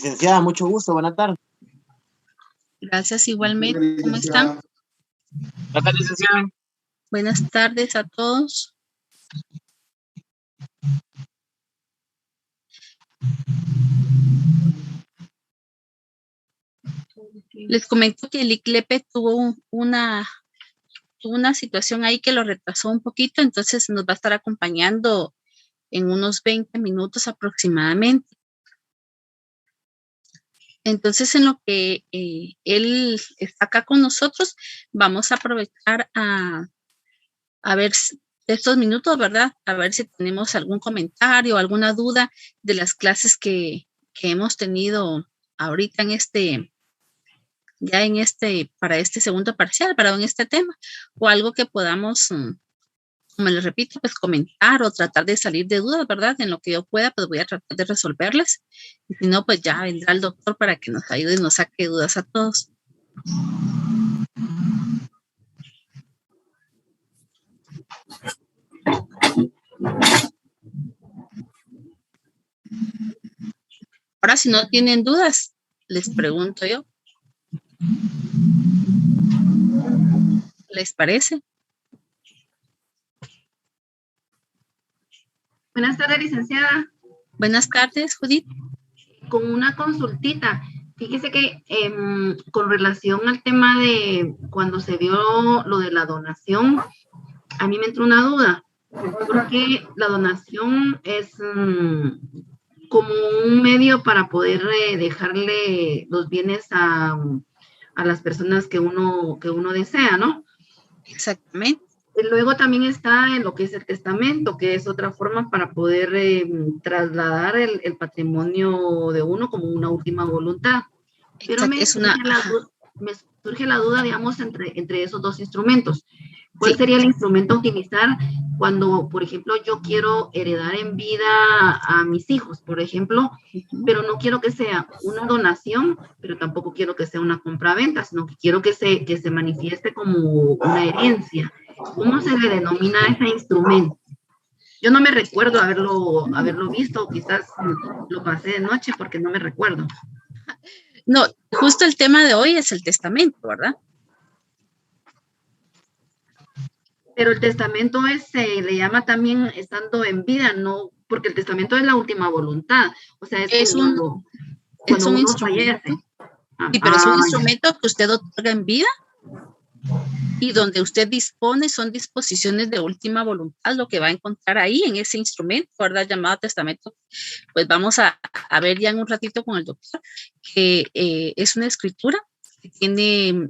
Licenciada, mucho gusto, buenas tardes. Gracias igualmente. ¿Cómo están? Buenas tardes, licenciada. Buenas tardes a todos. Les comento que el ICLEPE tuvo una situación ahí que lo retrasó un poquito, entonces nos va a estar acompañando en unos 20 minutos aproximadamente. Entonces, en lo que él está acá con nosotros, vamos a aprovechar a ver estos minutos, ¿verdad? A ver si tenemos algún comentario, alguna duda de las clases que hemos tenido ahorita para este segundo parcial, para en este tema, o algo que podamos, como les repito, pues comentar o tratar de salir de dudas, ¿verdad? En lo que yo pueda, pues voy a tratar de resolverles. Y si no, pues ya vendrá el doctor para que nos ayude y nos saque dudas a todos. Ahora, si no tienen dudas, les pregunto yo. ¿Les parece? Buenas tardes, licenciada. Buenas tardes, Judith. Con una consultita. Fíjese que con relación al tema de cuando se dio lo de la donación, a mí me entró una duda, porque la donación es como un medio para poder dejarle los bienes a las personas que uno desea, ¿no? Exactamente. Luego también está en lo que es el testamento, que es otra forma para poder trasladar el patrimonio de uno como una última voluntad. Pero me surge la duda, digamos, entre esos dos instrumentos. ¿Cuál sería el instrumento a utilizar cuando, por ejemplo, yo quiero heredar en vida a mis hijos, por ejemplo, pero no quiero que sea una donación, pero tampoco quiero que sea una compraventa, sino que quiero que se manifieste como una herencia? ¿Cómo se le denomina ese instrumento? Yo no me recuerdo haberlo visto, quizás lo pasé de noche porque no me recuerdo. No, justo el tema de hoy es el testamento, ¿verdad? Pero el testamento se le llama también estando en vida, no, porque el testamento es la última voluntad. O sea, es un instrumento. Sí, pero es un instrumento que usted otorga en vida y donde usted dispone son disposiciones de última voluntad, lo que va a encontrar ahí en ese instrumento, ¿verdad? Llamado testamento. Pues vamos a ver ya en un ratito con el doctor que es una escritura que tiene,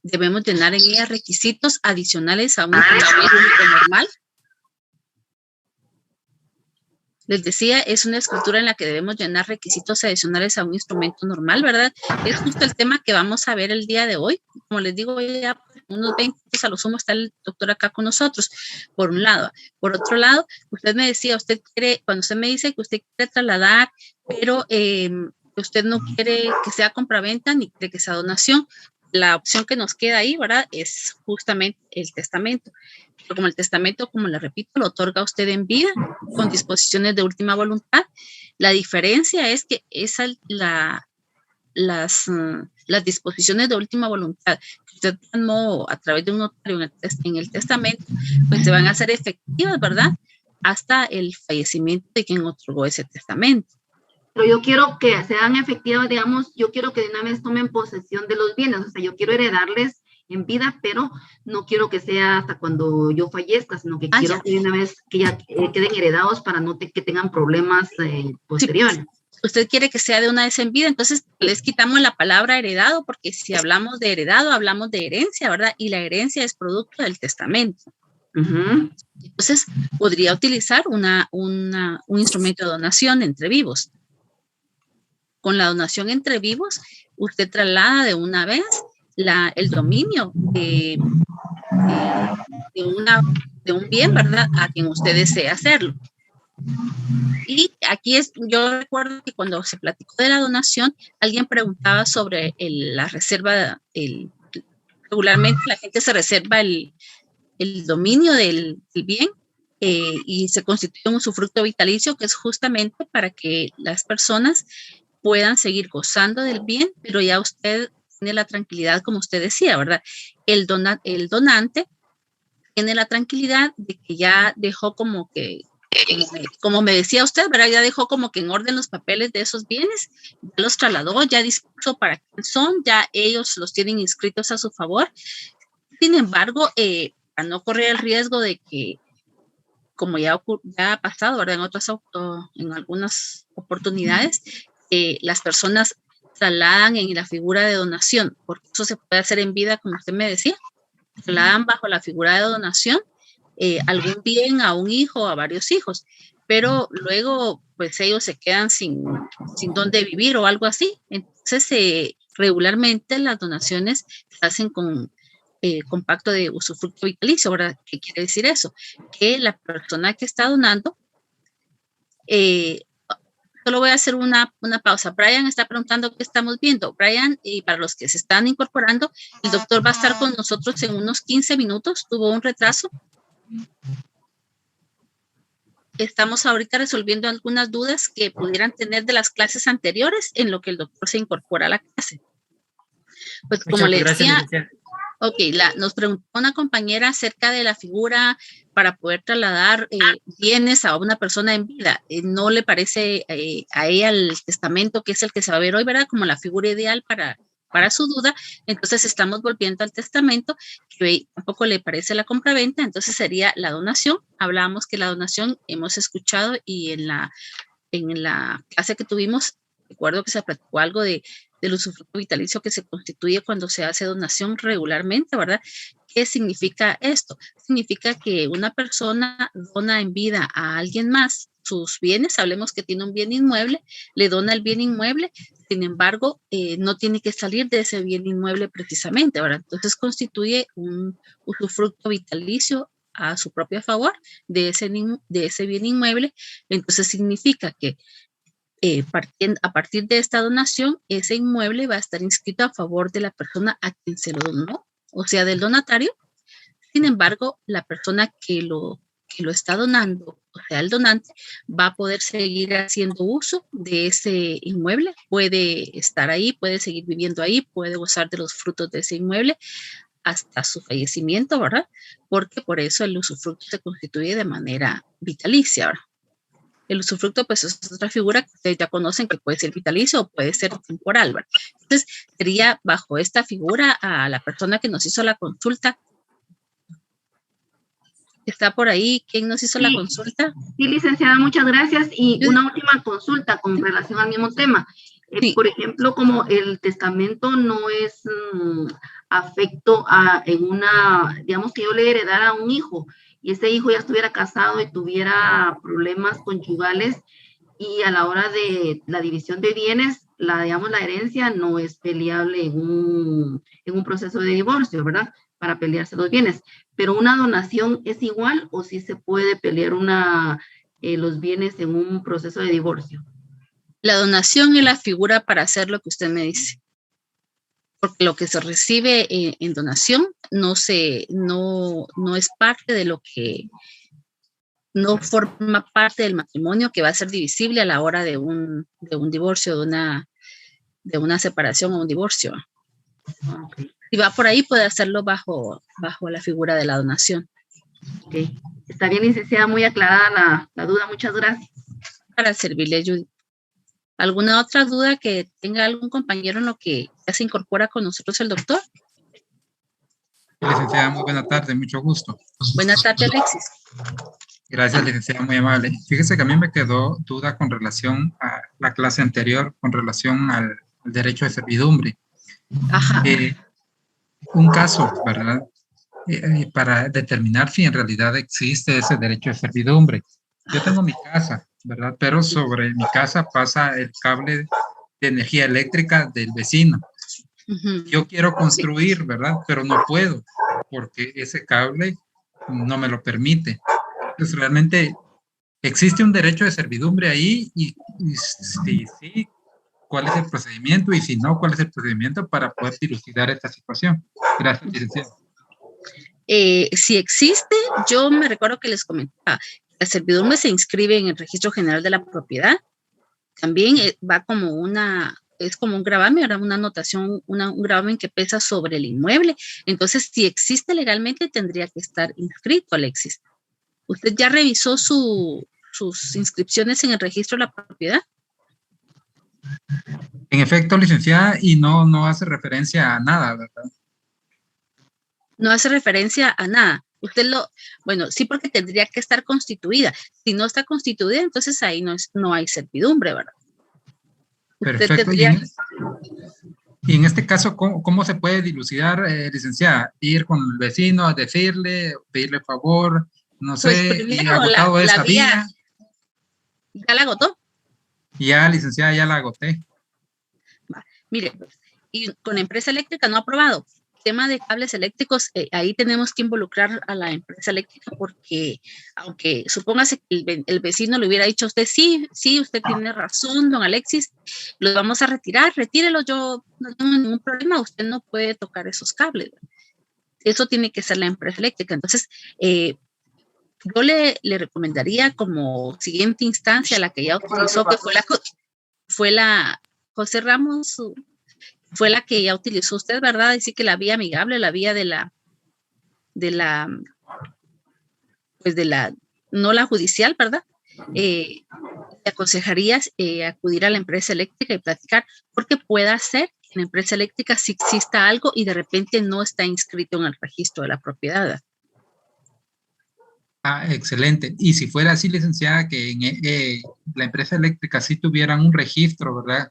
debemos llenar en ella requisitos adicionales a un instrumento normal. Les decía, es una escritura en la que debemos llenar requisitos adicionales a un instrumento normal, ¿verdad? Es justo el tema que vamos a ver el día de hoy. Como les digo, ya unos 20 a lo sumo está el doctor acá con nosotros, por un lado. Por otro lado, usted me decía, cuando usted me dice que usted quiere trasladar, pero usted no quiere que sea compraventa ni quiere que sea donación, la opción que nos queda ahí, ¿verdad? Es justamente el testamento. Pero como el testamento, como le repito, lo otorga usted en vida con disposiciones de última voluntad. La diferencia es que las disposiciones de última voluntad que usted tomó a través de un notario en el testamento, pues se van a hacer efectivas, ¿verdad? Hasta el fallecimiento de quien otorgó ese testamento. Pero yo quiero que sean efectivas, digamos, yo quiero que de una vez tomen posesión de los bienes, o sea, yo quiero heredarles en vida, pero no quiero que sea hasta cuando yo fallezca, sino que quiero que de una vez que ya queden heredados para no que tengan problemas posteriores. Sí, usted quiere que sea de una vez en vida, entonces les quitamos la palabra heredado, porque si hablamos de heredado, hablamos de herencia, ¿verdad? Y la herencia es producto del testamento. Entonces, podría utilizar un instrumento de donación entre vivos. Con la donación entre vivos, usted traslada de una vez el dominio de un bien, ¿verdad? A quien usted desea hacerlo. Y aquí yo recuerdo que cuando se platicó de la donación, alguien preguntaba sobre la reserva, regularmente la gente se reserva el dominio del bien y se constituye un usufructo vitalicio, que es justamente para que las personas puedan seguir gozando del bien, pero ya usted tiene la tranquilidad, como usted decía, ¿verdad? El donante tiene la tranquilidad de que ya dejó como que, como me decía usted, ¿verdad? Ya dejó como que en orden los papeles de esos bienes, ya los trasladó, ya dispuso para quién son, ya ellos los tienen inscritos a su favor. Sin embargo, para no correr el riesgo de que, como ya ha pasado, ¿verdad? En algunas oportunidades, las personas trasladan en la figura de donación, porque eso se puede hacer en vida, como usted me decía, trasladan bajo la figura de donación algún bien a un hijo, a varios hijos, pero luego pues ellos se quedan sin dónde vivir o algo así. Entonces, regularmente las donaciones se hacen con pacto de usufructo vitalicio. ¿Verdad? ¿Qué quiere decir eso? Que la persona que está donando, solo voy a hacer una pausa. Brian está preguntando qué estamos viendo. Brian, y para los que se están incorporando, el doctor va a estar con nosotros en unos 15 minutos. Tuvo un retraso. Estamos ahorita resolviendo algunas dudas que pudieran tener de las clases anteriores en lo que el doctor se incorpora a la clase. Pues como le decía, ok, nos preguntó una compañera acerca de la figura para poder trasladar bienes a una persona en vida. ¿No le parece a ella el testamento, que es el que se va a ver hoy, ¿verdad? Como la figura ideal para su duda. Entonces estamos volviendo al testamento, que tampoco le parece la compraventa, entonces sería la donación. Hablábamos que la donación hemos escuchado, y en la clase que tuvimos, recuerdo que se platicó algo del usufructo vitalicio que se constituye cuando se hace donación regularmente, ¿verdad? ¿Qué significa esto? Significa que una persona dona en vida a alguien más sus bienes. Hablemos que tiene un bien inmueble, le dona el bien inmueble, sin embargo, no tiene que salir de ese bien inmueble precisamente, ¿verdad? Entonces constituye un usufructo vitalicio a su propio favor de ese bien inmueble. Entonces significa que a partir de esta donación, ese inmueble va a estar inscrito a favor de la persona a quien se lo donó, o sea, del donatario. Sin embargo, la persona que lo está donando, o sea, el donante, va a poder seguir haciendo uso de ese inmueble, puede estar ahí, puede seguir viviendo ahí, puede gozar de los frutos de ese inmueble hasta su fallecimiento, ¿verdad? Porque por eso el usufructo se constituye de manera vitalicia, ¿verdad? El usufructo, pues, es otra figura que ustedes ya conocen, que puede ser vitalicio o puede ser temporal, ¿verdad? Entonces, sería bajo esta figura a la persona que nos hizo la consulta. ¿Está por ahí? ¿Quién nos hizo la consulta? Sí, licenciada, muchas gracias. Y una última consulta con relación al mismo tema. Sí. Por ejemplo, como el testamento no es afecto en una, digamos que yo le heredara a un hijo, y ese hijo ya estuviera casado y tuviera problemas conyugales, y a la hora de la división de bienes, digamos, la herencia no es peleable en un proceso de divorcio, ¿verdad? Para pelearse los bienes. Pero una donación es igual, o si se puede pelear los bienes en un proceso de divorcio. La donación es la figura para hacer lo que usted me dice. Porque lo que se recibe en donación no es parte de lo que, no forma parte del matrimonio, que va a ser divisible a la hora de un divorcio, de una separación o un divorcio. Okay. Si va por ahí, puede hacerlo bajo la figura de la donación. Okay. Está bien, licenciada, muy aclarada la duda. Muchas gracias. Para servirle, Judith. ¿Alguna otra duda que tenga algún compañero en lo que ya se incorpora con nosotros el doctor? Licenciada, muy buena tarde, mucho gusto. Buenas tardes, Alexis. Gracias, licenciada, muy amable. Fíjese que a mí me quedó duda con relación a la clase anterior, con relación al derecho de servidumbre. Ajá. Un caso, ¿verdad? Para determinar si en realidad existe ese derecho de servidumbre. Yo tengo mi casa, ¿verdad? Pero sobre mi casa pasa el cable de energía eléctrica del vecino. Yo quiero construir, ¿verdad? Pero no puedo, porque ese cable no me lo permite. Entonces, realmente, ¿existe un derecho de servidumbre ahí? Y si sí, ¿cuál es el procedimiento? Y si no, ¿cuál es el procedimiento para poder dilucidar esta situación? Gracias, licenciado. Si existe, yo me recuerdo que les comentaba, la servidumbre se inscribe en el Registro General de la Propiedad. También va como es como un gravamen, ¿verdad? Una anotación, un gravamen que pesa sobre el inmueble. Entonces, si existe legalmente, tendría que estar inscrito, Alexis. ¿Usted ya revisó sus inscripciones en el registro de la propiedad? En efecto, licenciada, y no hace referencia a nada, ¿verdad? No hace referencia a nada. Bueno, sí, porque tendría que estar constituida. Si no está constituida, entonces ahí no hay servidumbre, ¿verdad? Perfecto. Y en este caso, ¿cómo se puede dilucidar, licenciada? Ir con el vecino a decirle, pedirle favor, no Pues sé, primero agotado la esta vía. ¿Ya la agotó? Ya, licenciada, ya la agoté. Va. Mire, y con la empresa eléctrica no ha aprobado. Tema de cables eléctricos, ahí tenemos que involucrar a la empresa eléctrica porque, aunque supóngase que el vecino le hubiera dicho a usted, sí, usted tiene razón, don Alexis, los vamos a retirar, retírelos, yo no tengo ningún problema, usted no puede tocar esos cables. Eso tiene que ser la empresa eléctrica. Entonces, yo le recomendaría como siguiente instancia la que ya utilizó, que fue la José Ramos, fue la que ya utilizó usted, ¿verdad? Decir que la vía amigable, la vía no la judicial, ¿verdad? Te aconsejarías acudir a la empresa eléctrica y platicar, porque puede ser que en la empresa eléctrica sí exista algo y de repente no está inscrito en el registro de la propiedad. Ah, excelente. Y si fuera así, licenciada, que en la empresa eléctrica sí tuvieran un registro, ¿verdad?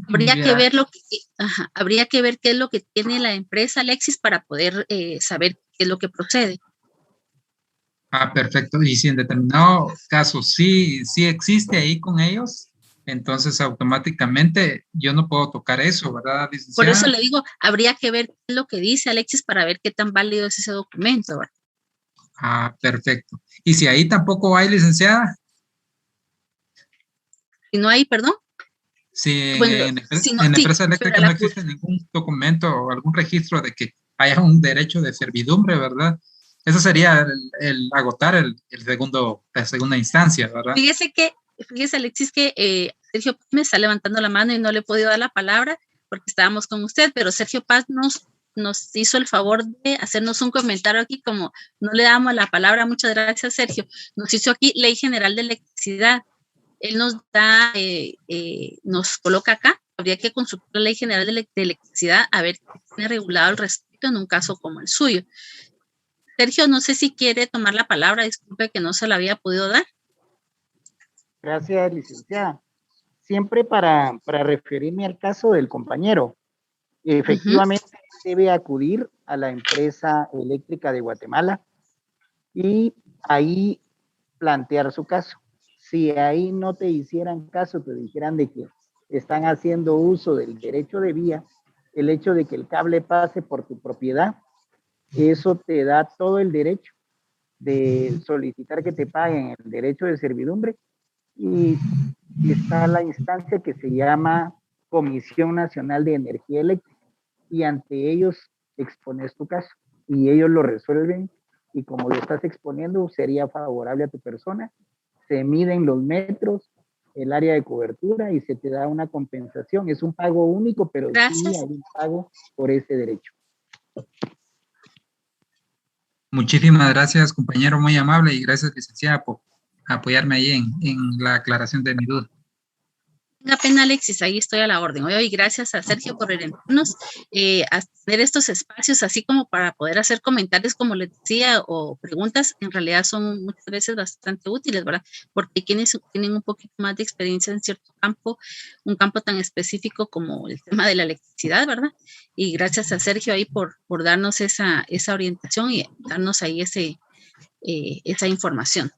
Habría que ver qué es lo que tiene la empresa, Alexis, para poder saber qué es lo que procede. Ah, perfecto. Y si en determinado caso sí existe ahí con ellos, entonces automáticamente yo no puedo tocar eso, ¿verdad, licenciada? Por eso le digo, habría que ver qué es lo que dice Alexis para ver qué tan válido es ese documento, ¿verdad? Ah, perfecto. ¿Y si ahí tampoco hay, licenciada? Si no hay, perdón. Si Bueno, en si no, la sí, empresa eléctrica no existe ningún documento o algún registro de que haya un derecho de servidumbre, ¿verdad? Eso sería el agotar la segunda instancia, ¿verdad? Fíjese Alexis, que Sergio Paz me está levantando la mano y no le he podido dar la palabra porque estábamos con usted, pero Sergio Paz nos hizo el favor de hacernos un comentario aquí, como no le damos la palabra. Muchas gracias, Sergio. Nos hizo aquí Ley General de Electricidad. Él nos coloca acá. Habría que consultar la Ley General de Electricidad a ver qué tiene regulado al respecto en un caso como el suyo. Sergio, no sé si quiere tomar la palabra, disculpe que no se la había podido dar. Gracias, licenciada. Siempre para referirme al caso del compañero, efectivamente debe acudir a la empresa eléctrica de Guatemala y ahí plantear su caso. Si ahí no te hicieran caso, te dijeran de que están haciendo uso del derecho de vía, el hecho de que el cable pase por tu propiedad, eso te da todo el derecho de solicitar que te paguen el derecho de servidumbre, y está la instancia que se llama Comisión Nacional de Energía Eléctrica, y ante ellos expones tu caso y ellos lo resuelven, y como lo estás exponiendo sería favorable a tu persona, se miden los metros, el área de cobertura y se te da una compensación. Es un pago único, pero sí hay un pago por ese derecho. Muchísimas gracias, compañero, muy amable, y gracias, licenciada, por apoyarme ahí en la aclaración de mi duda. Tenga pena, Alexis, ahí estoy a la orden. Hoy gracias a Sergio por orientarnos a tener estos espacios, así como para poder hacer comentarios, como les decía, o preguntas, en realidad son muchas veces bastante útiles, ¿verdad? Porque quienes tienen un poquito más de experiencia en cierto campo, un campo tan específico como el tema de la electricidad, ¿verdad? Y gracias a Sergio ahí por darnos esa orientación y darnos ahí esa información.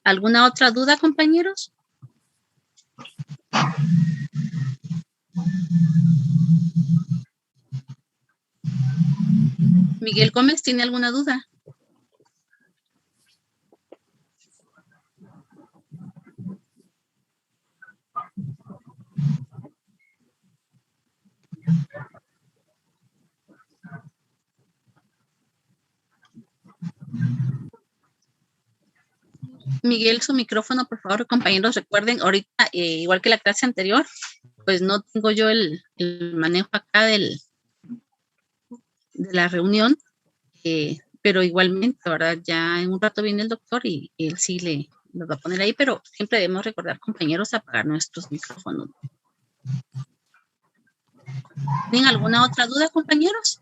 ¿Alguna otra duda, compañeros? Miguel Gómez, ¿tiene alguna duda? Miguel, su micrófono, por favor, compañeros, recuerden, ahorita, igual que la clase anterior, pues no tengo yo el manejo acá de la reunión, pero igualmente, ¿verdad? Ya en un rato viene el doctor y él sí los va a poner ahí, pero siempre debemos recordar, compañeros, apagar nuestros micrófonos. ¿Tienen alguna otra duda, compañeros?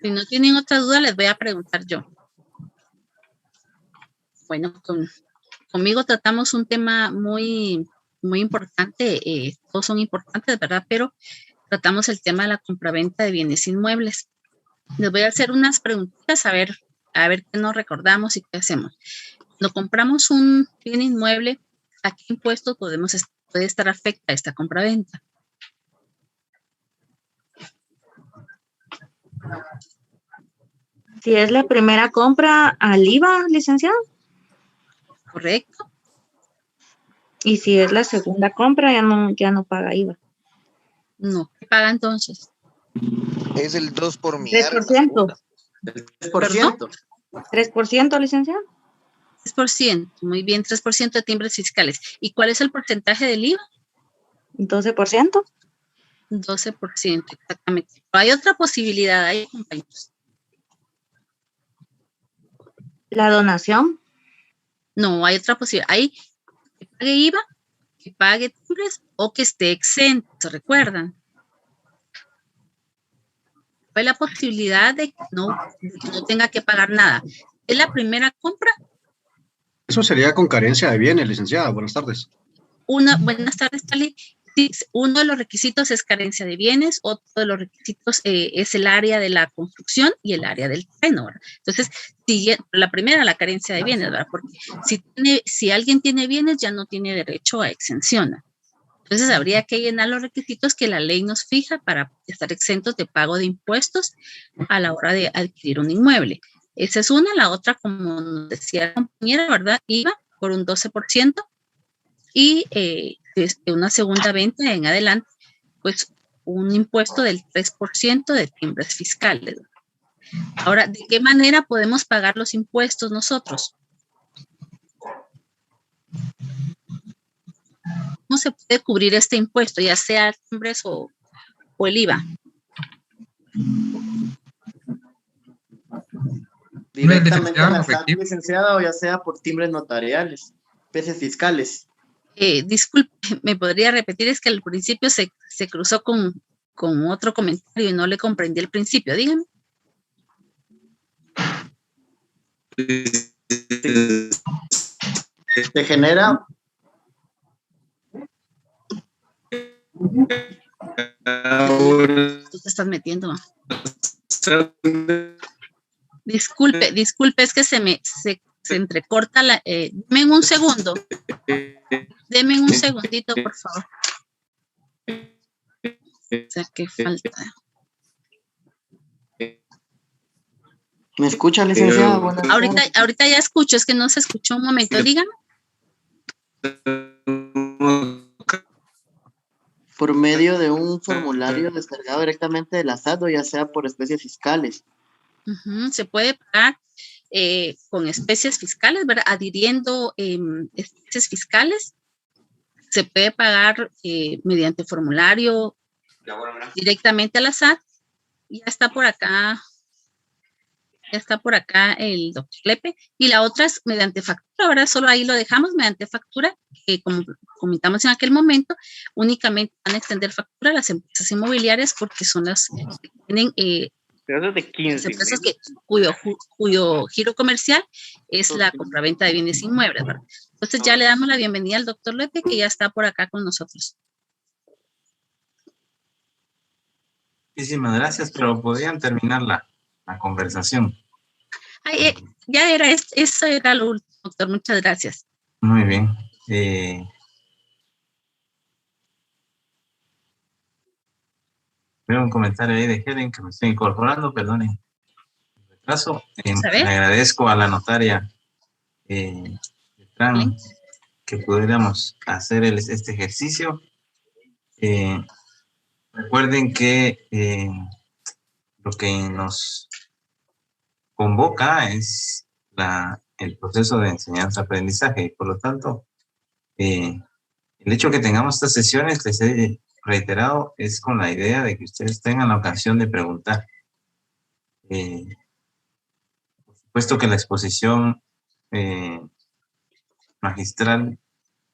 Si no tienen otra duda, les voy a preguntar yo. Bueno, conmigo tratamos un tema muy importante, todos son importantes, ¿verdad? Pero tratamos el tema de la compraventa de bienes inmuebles. Les voy a hacer unas preguntitas a ver qué nos recordamos y qué hacemos. Cuando compramos un bien inmueble, ¿a qué impuestos puede estar afecta esta compraventa? Si es la primera compra, al IVA, licenciado. ¿Correcto? Y si es la segunda compra, ya no paga IVA. No, ¿qué paga entonces? Es el 2 por mi 3%. 3%. 3%, licenciado. 3%, muy bien, 3% de timbres fiscales. ¿Y cuál es el porcentaje del IVA? 12%. 12%, exactamente. Pero hay otra posibilidad ahí, compañeros. La donación. No, hay otra posibilidad. Hay que pague IVA, que pague timbres o que esté exento, ¿se recuerdan? Hay la posibilidad de que no tenga que pagar nada. Es la primera compra. Eso sería con carencia de bienes, licenciada. Buenas tardes. Buenas tardes, Tali. Sí, uno de los requisitos es carencia de bienes, otro de los requisitos es el área de la construcción y el área del terreno, ¿verdad? Entonces, la primera, la carencia de bienes, ¿verdad? Porque si alguien tiene bienes, ya no tiene derecho a exención. Entonces, habría que llenar los requisitos que la ley nos fija para estar exentos de pago de impuestos a la hora de adquirir un inmueble. Esa es una. La otra, como nos decía la compañera, ¿verdad? IVA por un 12%. Y desde una segunda venta en adelante, pues un impuesto del 3% de timbres fiscales. Ahora, ¿de qué manera podemos pagar los impuestos nosotros? ¿Cómo se puede cubrir este impuesto, ya sea timbres o el IVA? Directamente a la SAT, licenciada, o ya sea por timbres notariales, especies fiscales. Disculpe, ¿me podría repetir? Es que al principio se cruzó con otro comentario y no le comprendí el principio. Dígame. Se genera. Tú te estás metiendo. Disculpe, es que se entrecorta deme un segundo. Deme un segundito, por favor. O sea, qué falta. ¿Me escucha, licenciada? Ahorita ya escucho, es que no se escuchó un momento. Dígame. Por medio de un formulario descargado directamente de la SAT, o ya sea por especies fiscales. Se puede pagar con especies fiscales, ¿verdad? Adhiriendo especies fiscales. Se puede pagar mediante formulario directamente a la SAT. Ya está por acá el doctor Lepe. Y la otra es mediante factura, ¿verdad? Solo ahí lo dejamos mediante factura, que como comentamos en aquel momento, únicamente van a extender factura a las empresas inmobiliarias porque son las que tienen de 15, las empresas cuyo giro comercial es la compraventa de bienes inmuebles, ¿verdad? Entonces ya le damos la bienvenida al doctor Lepe, que ya está por acá con nosotros. Muchísimas gracias, pero podrían terminar la conversación. Ya era, eso era lo último, doctor. Muchas gracias. Muy bien. Veo un comentario ahí de Helen que me estoy incorporando, perdonen. caso, le agradezco a la notaria que pudiéramos hacer este ejercicio. Recuerden que lo que nos convoca es el proceso de enseñanza-aprendizaje y por lo tanto el hecho que tengamos estas sesiones, les he reiterado, es con la idea de que ustedes tengan la ocasión de preguntar. Por supuesto que la exposición magistral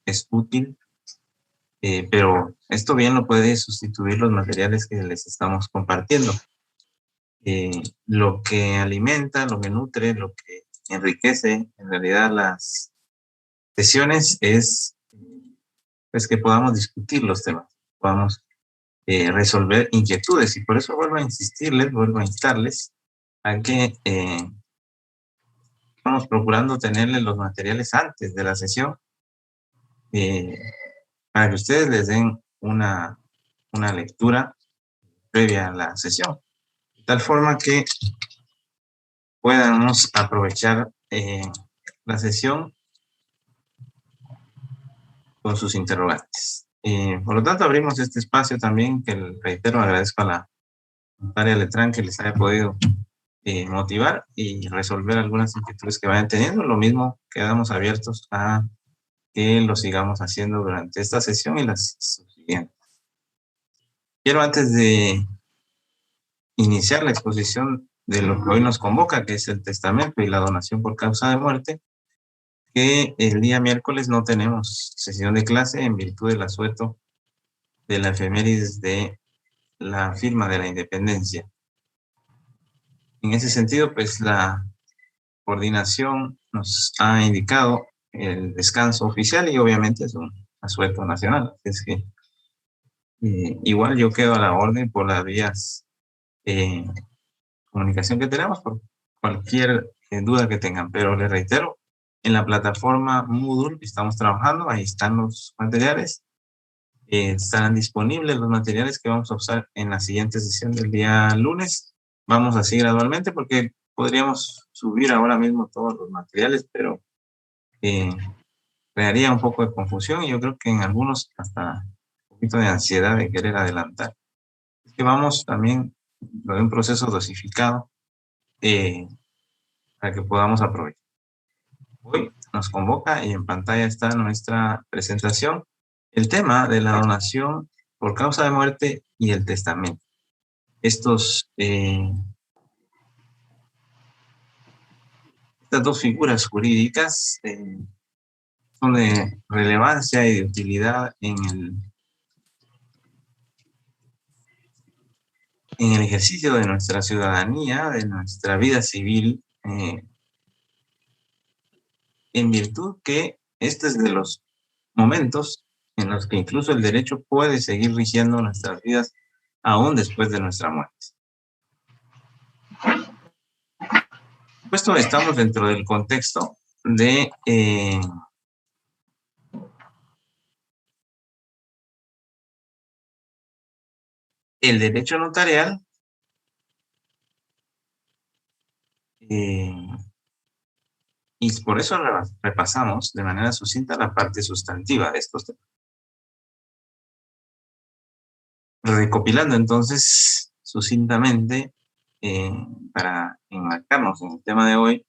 es útil, pero esto bien lo puede sustituir los materiales que les estamos compartiendo. Lo que alimenta, lo que nutre, lo que enriquece en realidad las sesiones es pues, que podamos discutir los temas, podamos resolver inquietudes y por eso vuelvo a insistirles, vuelvo a instarles a que estamos procurando tenerles los materiales antes de la sesión para que ustedes les den una lectura previa a la sesión, de tal forma que podamos aprovechar la sesión con sus interrogantes. Por lo tanto, abrimos este espacio también, que reitero, agradezco a la notaria Letrán que les haya podido motivar y resolver algunas inquietudes que vayan teniendo. Lo mismo, quedamos abiertos a que lo sigamos haciendo durante esta sesión y las subsiguientes. Quiero, antes de iniciar la exposición de lo que hoy nos convoca, que es el testamento y la donación por causa de muerte, que el día miércoles no tenemos sesión de clase en virtud del asueto de la efemérides de la firma de la independencia. En ese sentido, pues la coordinación nos ha indicado el descanso oficial y obviamente es un asueto nacional. Es que igual yo quedo a la orden por las vías de comunicación que tenemos, por cualquier duda que tengan, pero les reitero, en la plataforma Moodle estamos trabajando, ahí están los materiales, estarán disponibles los materiales que vamos a usar en la siguiente sesión del día lunes. Vamos así gradualmente porque podríamos subir ahora mismo todos los materiales, pero crearía un poco de confusión y yo creo que en algunos hasta un poquito de ansiedad de querer adelantar. Es que vamos también de un proceso dosificado para que podamos aprovechar. Hoy nos convoca y en pantalla está nuestra presentación, el tema de la donación por causa de muerte y el testamento. Estas dos figuras jurídicas son de relevancia y de utilidad en el ejercicio de nuestra ciudadanía, de nuestra vida civil, en virtud que este es de los momentos en los que incluso el derecho puede seguir rigiendo nuestras vidas aún después de nuestra muerte. Por supuesto, estamos dentro del contexto de el derecho notarial y por eso repasamos de manera sucinta la parte sustantiva de estos temas. Recopilando entonces sucintamente, para enmarcarnos en el tema de hoy,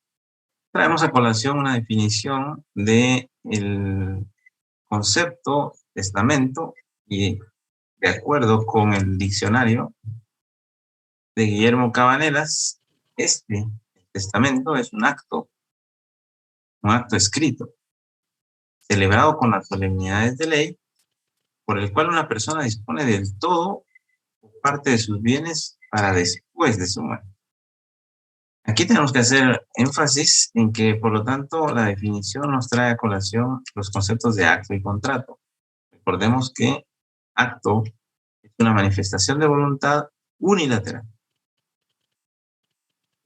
traemos a colación una definición del concepto testamento y de acuerdo con el diccionario de Guillermo Cabanelas, el testamento es un acto escrito, celebrado con las solemnidades de ley, por el cual una persona dispone del todo o parte de sus bienes para después de su muerte. Aquí tenemos que hacer énfasis en que, por lo tanto, la definición nos trae a colación los conceptos de acto y contrato. Recordemos que acto es una manifestación de voluntad unilateral.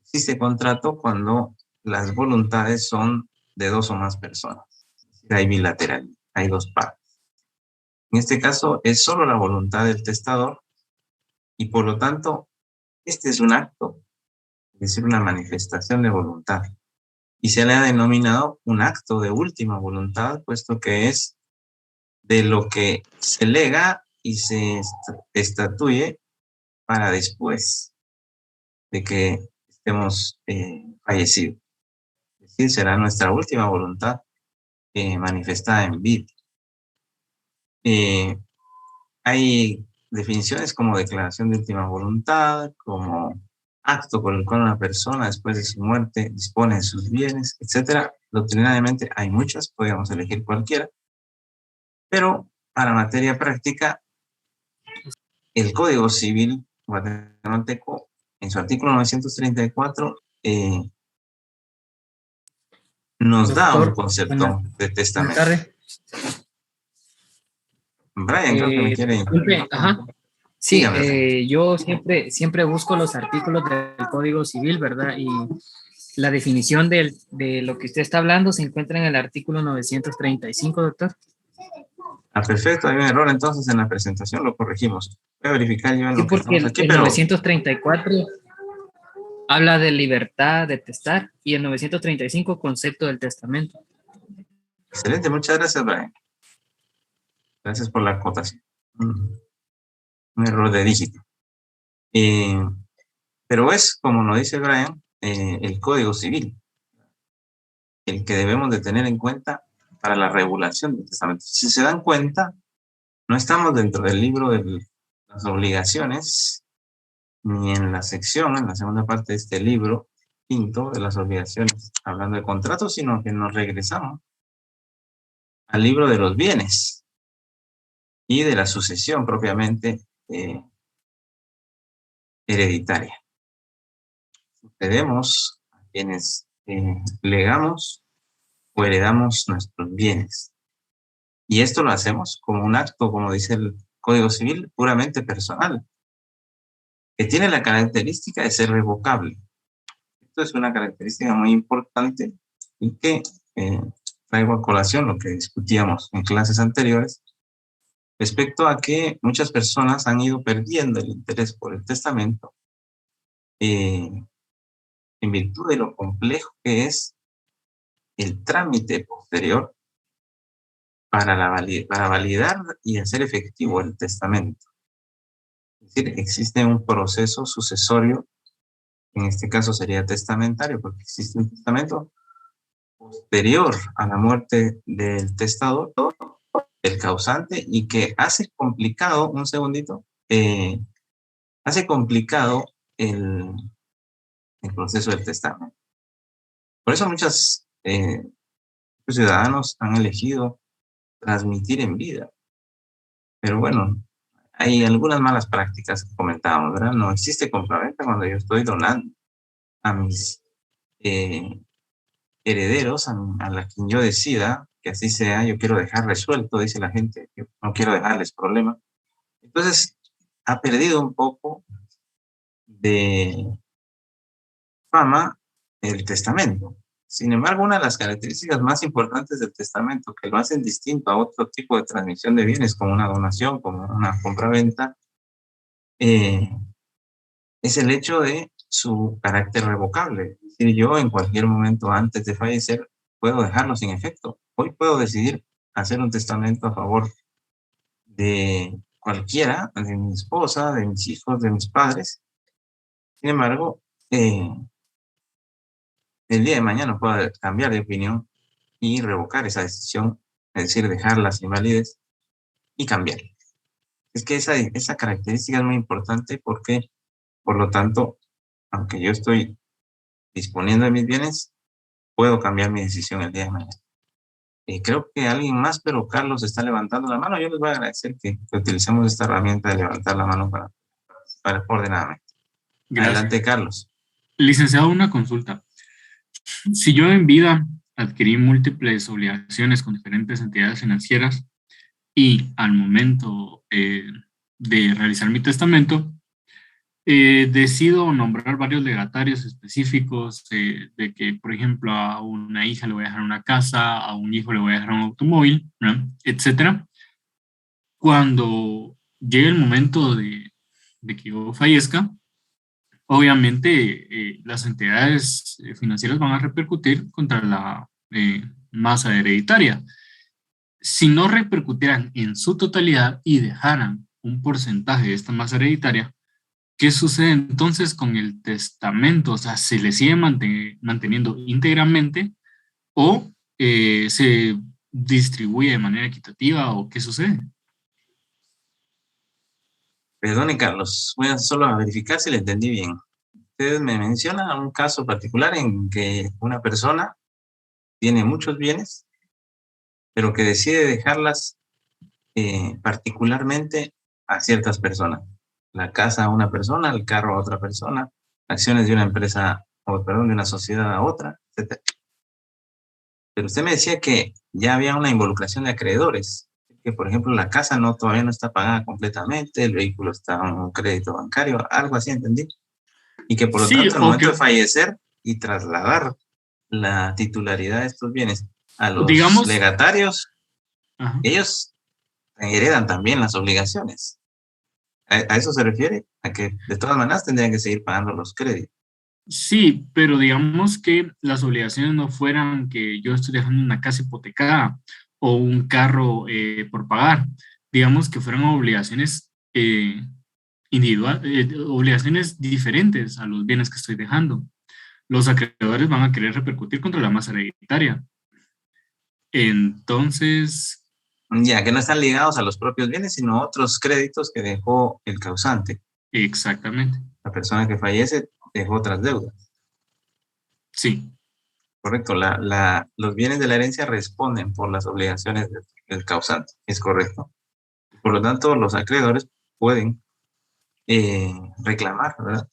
Existe contrato cuando las voluntades son de dos o más personas. Hay bilateral, hay dos partes. En este caso es solo la voluntad del testador y por lo tanto este es un acto es decir, una manifestación de voluntad. Y se le ha denominado un acto de última voluntad, puesto que es de lo que se lega y se estatuye para después de que estemos fallecidos. Es decir, será nuestra última voluntad manifestada en vida. Hay definiciones como declaración de última voluntad, como acto por el cual una persona después de su muerte dispone de sus bienes, etc. Doctrinariamente hay muchas, podríamos elegir cualquiera, pero para materia práctica, el Código Civil guatemalteco, en su artículo 934, nos da un concepto de testamento. Brian, creo que me quiere. Ajá. Sí, yo siempre busco los artículos del Código Civil, ¿verdad? Y la definición de lo que usted está hablando se encuentra en el artículo 935, doctor. Perfecto, hay un error entonces en la presentación, lo corregimos. Voy a verificar yo en lo que estamos aquí, el 934 habla de libertad de testar y el 935 concepto del testamento. Excelente, muchas gracias, Brian. Gracias por la acotación. Un error de dígito. Pero es, como nos dice Brian, el Código Civil, el que debemos de tener en cuenta para la regulación del testamento. Si se dan cuenta, no estamos dentro del libro de las obligaciones, ni en la sección, en la segunda parte de este libro, quinto, de las obligaciones, hablando de contratos, sino que nos regresamos al libro de los bienes y de la sucesión propiamente hereditaria. Sucedemos a quienes legamos o heredamos nuestros bienes. Y esto lo hacemos como un acto, como dice el Código Civil, puramente personal, que tiene la característica de ser revocable. Esto es una característica muy importante y que traigo a colación lo que discutíamos en clases anteriores respecto a que muchas personas han ido perdiendo el interés por el testamento en virtud de lo complejo que es el trámite posterior para validar y hacer efectivo el testamento. Es decir, existe un proceso sucesorio, en este caso sería testamentario, porque existe un testamento posterior a la muerte del testador, el causante, y que hace complicado, un segundito, hace complicado el proceso del testamento. Por eso muchos ciudadanos han elegido transmitir en vida. Pero bueno, hay algunas malas prácticas que comentábamos, ¿verdad? No existe compraventa cuando yo estoy donando a mis herederos, a la quien yo decida que así sea. Yo quiero dejar resuelto, dice la gente, yo no quiero dejarles problema. Entonces, ha perdido un poco de fama el testamento. Sin embargo, una de las características más importantes del testamento que lo hacen distinto a otro tipo de transmisión de bienes, como una donación, como una compraventa, es el hecho de su carácter revocable. Es decir, yo en cualquier momento antes de fallecer puedo dejarlo sin efecto. Hoy puedo decidir hacer un testamento a favor de cualquiera, de mi esposa, de mis hijos, de mis padres. Sin embargo, el día de mañana puedo cambiar de opinión y revocar esa decisión, es decir, dejarla sin validez y cambiar. Es que esa característica es muy importante porque, por lo tanto, aunque yo estoy disponiendo de mis bienes, puedo cambiar mi decisión el día de mañana. Creo que alguien más, pero Carlos está levantando la mano. Yo les voy a agradecer que utilicemos esta herramienta de levantar la mano para ordenadamente. Gracias. Adelante, Carlos. Licenciado, una consulta. Si yo en vida adquirí múltiples obligaciones con diferentes entidades financieras y al momento de realizar mi testamento, decido nombrar varios legatarios específicos de que, por ejemplo, a una hija le voy a dejar una casa, a un hijo le voy a dejar un automóvil, ¿no?, etcétera. Cuando llegue el momento de que yo fallezca, obviamente las entidades financieras van a repercutir contra la masa hereditaria. Si no repercutieran en su totalidad y dejaran un porcentaje de esta masa hereditaria, ¿qué sucede entonces con el testamento? O sea, ¿se le sigue manteniendo íntegramente o se distribuye de manera equitativa o qué sucede? Perdone, Carlos, voy a solo a verificar si le entendí bien. Usted me menciona un caso particular en que una persona tiene muchos bienes, pero que decide dejarlas particularmente a ciertas personas. La casa a una persona, el carro a otra persona, acciones de una empresa, o perdón, de una sociedad a otra, etc. Pero usted me decía que ya había una involucración de acreedores, que por ejemplo la casa todavía no está pagada completamente, el vehículo está en un crédito bancario, algo así, ¿entendí? Y que por lo tanto al momento de fallecer y trasladar la titularidad de estos bienes a los legatarios, ellos heredan también las obligaciones. ¿A eso se refiere? A que de todas maneras tendrían que seguir pagando los créditos. Sí, pero digamos que las obligaciones no fueran que yo estoy dejando una casa hipotecada o un carro por pagar. Digamos que fueran obligaciones obligaciones diferentes a los bienes que estoy dejando. Los acreedores van a querer repercutir contra la masa hereditaria. Entonces... Ya, que no están ligados a los propios bienes, sino a otros créditos que dejó el causante. Exactamente. La persona que fallece dejó otras deudas. Sí. Correcto. Los bienes de la herencia responden por las obligaciones del causante. Es correcto. Por lo tanto, los acreedores pueden reclamar, ¿verdad?,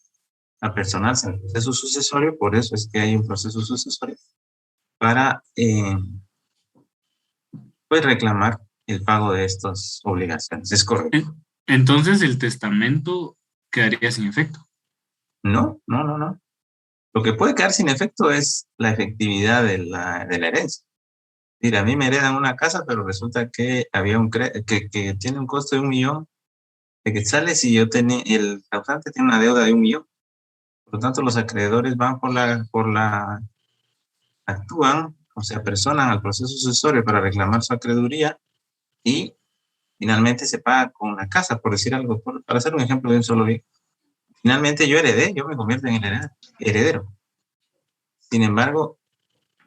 apersonarse al proceso sucesorio. Por eso es que hay un proceso sucesorio para pues reclamar el pago de estas obligaciones. Es correcto. Entonces, ¿el testamento quedaría sin efecto? No. Lo que puede quedar sin efecto es la efectividad de la herencia. Mira, a mí me heredan una casa, pero resulta que había que tiene un costo de 1 millón de quetzales y el causante tiene una deuda de 1 millón. Por lo tanto, los acreedores van actúan o se apersonan al proceso sucesorio para reclamar su acreeduría y finalmente se paga con la casa, por decir algo, para hacer un ejemplo de un solo bien. Finalmente yo me convierto en el heredero. Sin embargo,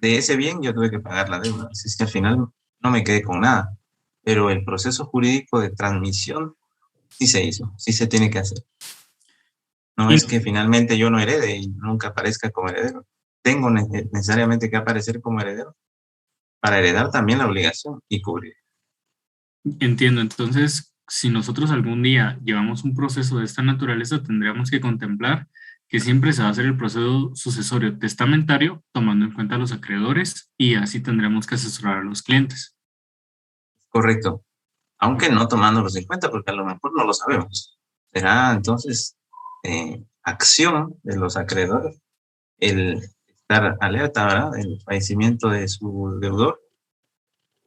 de ese bien yo tuve que pagar la deuda. Así es que al final no me quedé con nada. Pero el proceso jurídico de transmisión sí se hizo, sí se tiene que hacer. No es que finalmente yo no herede y nunca aparezca como heredero. Tengo necesariamente que aparecer como heredero para heredar también la obligación y cubrir. Entiendo. Entonces, si nosotros algún día llevamos un proceso de esta naturaleza, tendríamos que contemplar que siempre se va a hacer el proceso sucesorio testamentario, tomando en cuenta a los acreedores, y así tendremos que asesorar a los clientes. Correcto. Aunque no tomándolos en cuenta, porque a lo mejor no lo sabemos. Será entonces acción de los acreedores el estar alerta, ¿verdad?, del fallecimiento de su deudor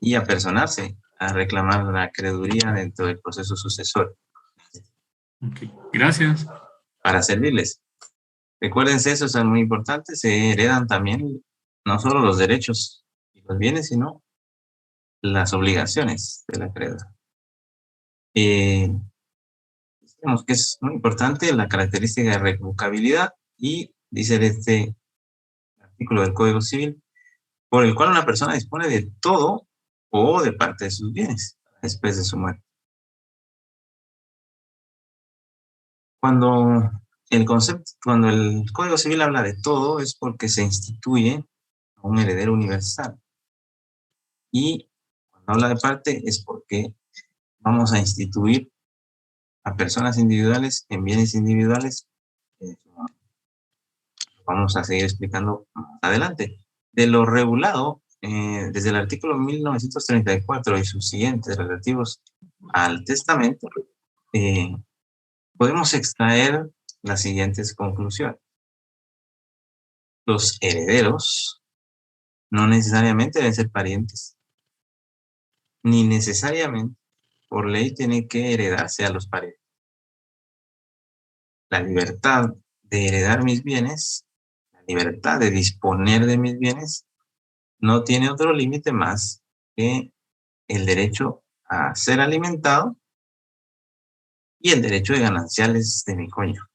y apersonarse a reclamar la acreeduría dentro del proceso sucesorio. Ok, gracias. Para servirles. Recuérdense, eso es muy importante, se heredan también no solo los derechos y los bienes, sino las obligaciones del acreedor. Digamos que es muy importante la característica de revocabilidad y dice este artículo del Código Civil, por el cual una persona dispone de todo o de parte de sus bienes después de su muerte. Cuando el Código Civil habla de todo es porque se instituye un heredero universal. Y cuando habla de parte es porque vamos a instituir a personas individuales en bienes individuales. Vamos a seguir explicando más adelante. De lo regulado, desde el artículo 1934 y sus siguientes relativos al testamento, podemos extraer las siguientes conclusiones. Los herederos no necesariamente deben ser parientes, ni necesariamente por ley tienen que heredarse a los parientes. La libertad de heredar mis bienes, la libertad de disponer de mis bienes, no tiene otro límite más que el derecho a ser alimentado y el derecho de gananciales de mi cónyuge.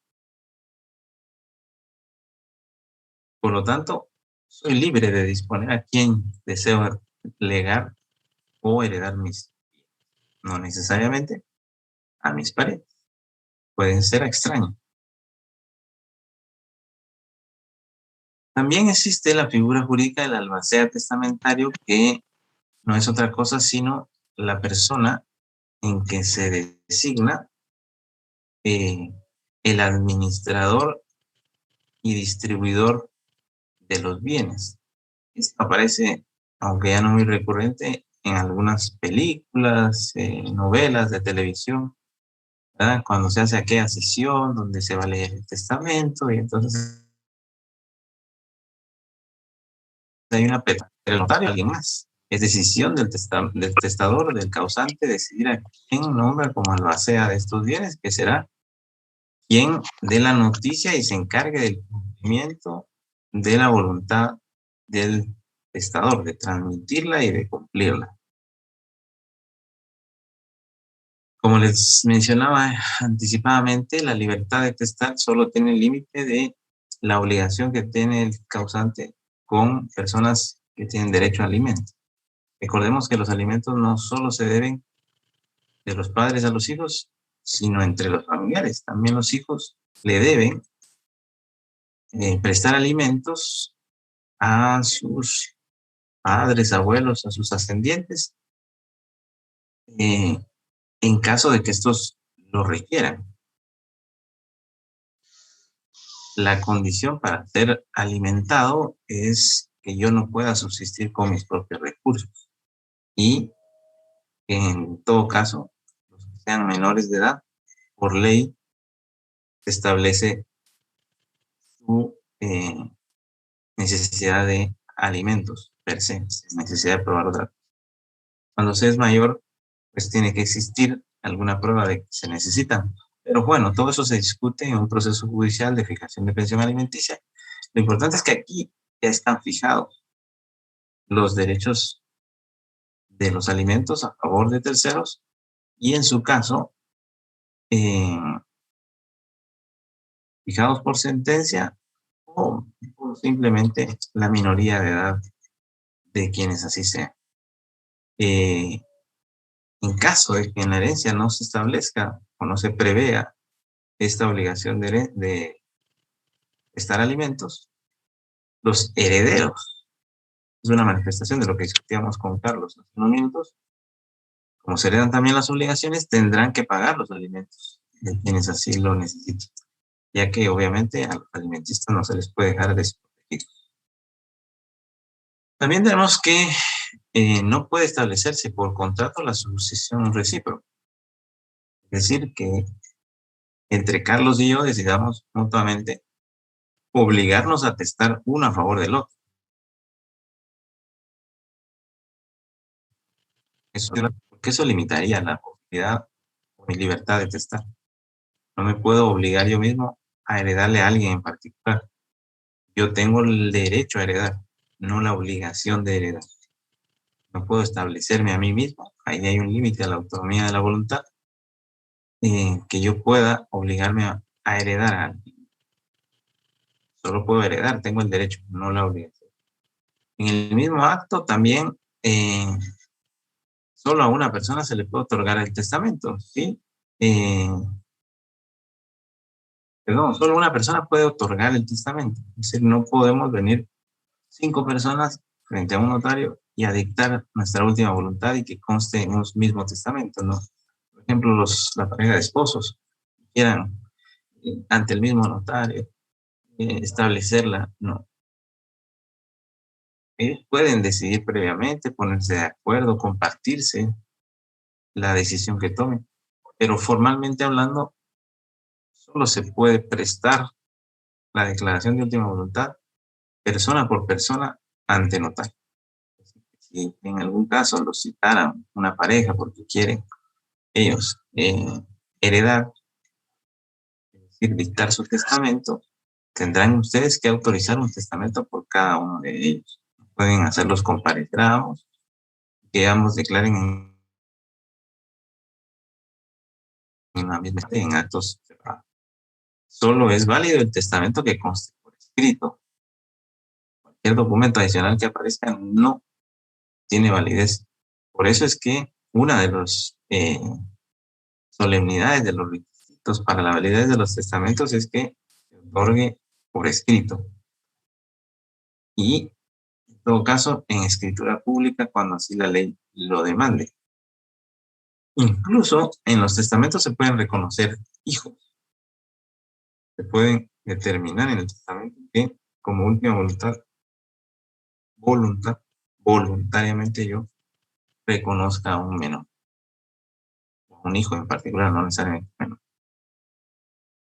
Por lo tanto, soy libre de disponer a quien deseo legar o heredar mis bienes. No necesariamente a mis parejas. Pueden ser extraños. También existe la figura jurídica del albacea testamentario, que no es otra cosa sino la persona en que se designa el administrador y distribuidor de los bienes. Esto aparece, aunque ya no muy recurrente, en algunas películas, novelas de televisión, ¿verdad? Cuando se hace aquella sesión donde se va a leer el testamento y entonces hay una petición del notario, alguien más. Es decisión del testador, del causante, decidir a quién nombra como albacea de estos bienes, que será quien dé la noticia y se encargue del cumplimiento de la voluntad del testador, de transmitirla y de cumplirla. Como les mencionaba anticipadamente, la libertad de testar solo tiene el límite de la obligación que tiene el causante con personas que tienen derecho a alimentos. Recordemos que los alimentos no solo se deben de los padres a los hijos, sino entre los familiares. También los hijos le deben prestar alimentos a sus padres, abuelos, a sus ascendientes, en caso de que estos lo requieran. La condición para ser alimentado es que yo no pueda subsistir con mis propios recursos y en todo caso, los que sean menores de edad, por ley, se establece su necesidad de alimentos per se, necesidad de probar otra cosa. Cuando se es mayor, pues tiene que existir alguna prueba de que se necesitan. Pero bueno, todo eso se discute en un proceso judicial de fijación de pensión alimenticia. Lo importante es que aquí ya están fijados los derechos de los alimentos a favor de terceros y en su caso, fijados por sentencia o simplemente la minoría de edad de quienes así sean. En caso de que en la herencia no se establezca o no se prevea esta obligación de prestar alimentos, los herederos, es una manifestación de lo que discutíamos con Carlos hace unos minutos, como se heredan también las obligaciones, tendrán que pagar los alimentos de quienes así lo necesiten, ya que obviamente a los alimentistas no se les puede dejar desprotegidos. También tenemos que no puede establecerse por contrato la sucesión recíproca. Es decir, que entre Carlos y yo decidamos mutuamente obligarnos a testar uno a favor del otro. Porque eso limitaría la posibilidad o mi libertad de testar. No me puedo obligar yo mismo a heredarle a alguien en particular. Yo tengo el derecho a heredar, no la obligación de heredar. No puedo establecerme a mí mismo. Ahí hay un límite a la autonomía de la voluntad, que yo pueda obligarme a heredar a alguien. Solo puedo heredar, tengo el derecho, no la obligación. En el mismo acto también, solo a una persona se le puede otorgar el testamento, ¿sí? Perdón, solo una persona puede otorgar el testamento. Es decir, no podemos venir 5 personas frente a un notario y a dictar nuestra última voluntad y que conste en un mismo testamento, ¿no? Por ejemplo, la pareja de esposos quieran ante el mismo notario establecerla, no. Ellos pueden decidir previamente, ponerse de acuerdo, compartirse la decisión que tomen, pero formalmente hablando, solo se puede prestar la declaración de última voluntad persona por persona ante notario. Si en algún caso los citaran una pareja porque quieren ellos heredar, es decir, dictar su testamento, tendrán ustedes que autorizar un testamento por cada uno de ellos. Pueden hacerlos con paregrados, que ambos declaren en la misma en actos separados. Solo es válido el testamento que conste por escrito. Cualquier documento adicional que aparezca no tiene validez. Por eso es que una de las solemnidades de los requisitos para la validez de los testamentos es que se otorgue por escrito. Y en todo caso, en escritura pública, cuando así la ley lo demande. Incluso en los testamentos se pueden reconocer hijos. Se pueden determinar en el testamento que, como última voluntariamente yo reconozca a un menor. Un hijo en particular, no necesariamente menor.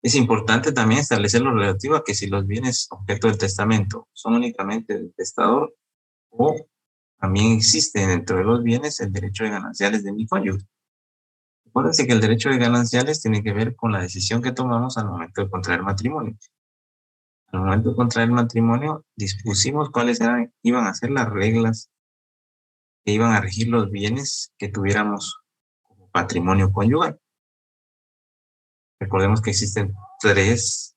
Es importante también establecer lo relativo a que si los bienes objeto del testamento son únicamente del testador o también existe dentro de los bienes el derecho de gananciales de mi cónyuge. Acuérdense que el derecho de gananciales tiene que ver con la decisión que tomamos al momento de contraer matrimonio. Al momento de contraer matrimonio dispusimos cuáles iban a ser las reglas que iban a regir los bienes que tuviéramos como patrimonio conyugal. Recordemos que existen 3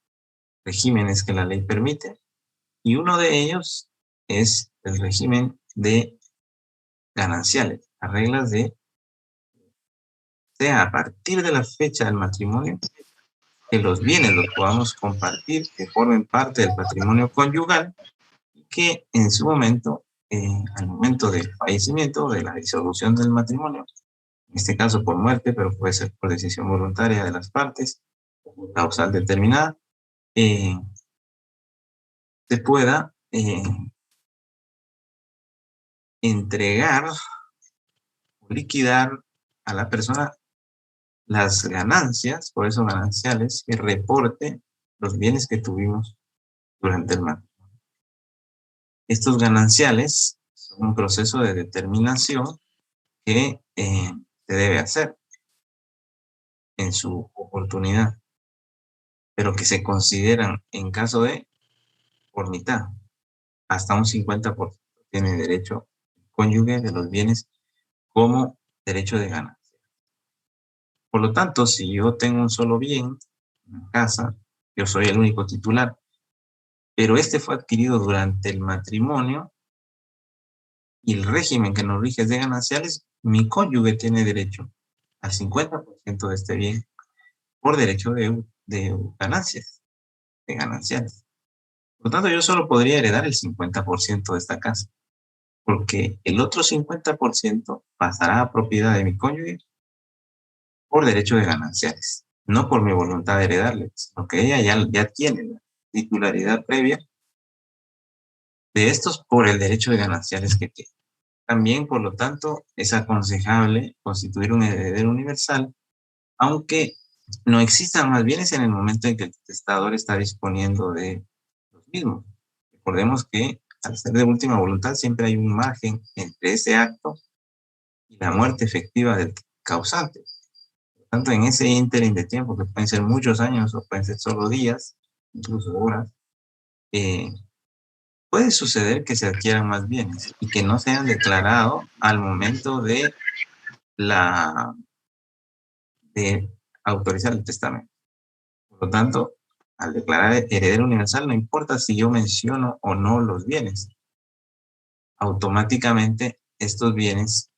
regímenes que la ley permite y uno de ellos es el régimen de gananciales. Las reglas de, sea a partir de la fecha del matrimonio, que los bienes los podamos compartir, que formen parte del patrimonio conyugal y que en su momento, al momento del fallecimiento, de la disolución del matrimonio, en este caso por muerte, pero puede ser por decisión voluntaria de las partes, causal determinada, se pueda entregar o liquidar a la persona las ganancias, por eso gananciales, que reporte los bienes que tuvimos durante el matrimonio. Estos gananciales son un proceso de determinación que se debe hacer en su oportunidad, pero que se consideran en caso de por mitad. Hasta un 50% tiene derecho el cónyuge de los bienes como derecho de ganancia. Por lo tanto, si yo tengo un solo bien, una casa, yo soy el único titular, pero este fue adquirido durante el matrimonio y el régimen que nos rige es de gananciales, mi cónyuge tiene derecho al 50% de este bien por derecho de ganancias, de gananciales. Por lo tanto, yo solo podría heredar el 50% de esta casa, porque el otro 50% pasará a propiedad de mi cónyuge por derecho de gananciales, no por mi voluntad de heredarle, sino que ella ya tiene la titularidad previa de estos por el derecho de gananciales que tiene. También, por lo tanto, es aconsejable constituir un heredero universal, aunque no existan más bienes en el momento en que el testador está disponiendo de los mismos. Recordemos que al ser de última voluntad siempre hay un margen entre ese acto y la muerte efectiva del causante. Tanto en ese ínterin de tiempo, que pueden ser muchos años o pueden ser solo días, incluso horas, puede suceder que se adquieran más bienes y que no sean declarados al momento de autorizar el testamento. Por lo tanto, al declarar heredero universal, no importa si yo menciono o no los bienes, automáticamente estos bienes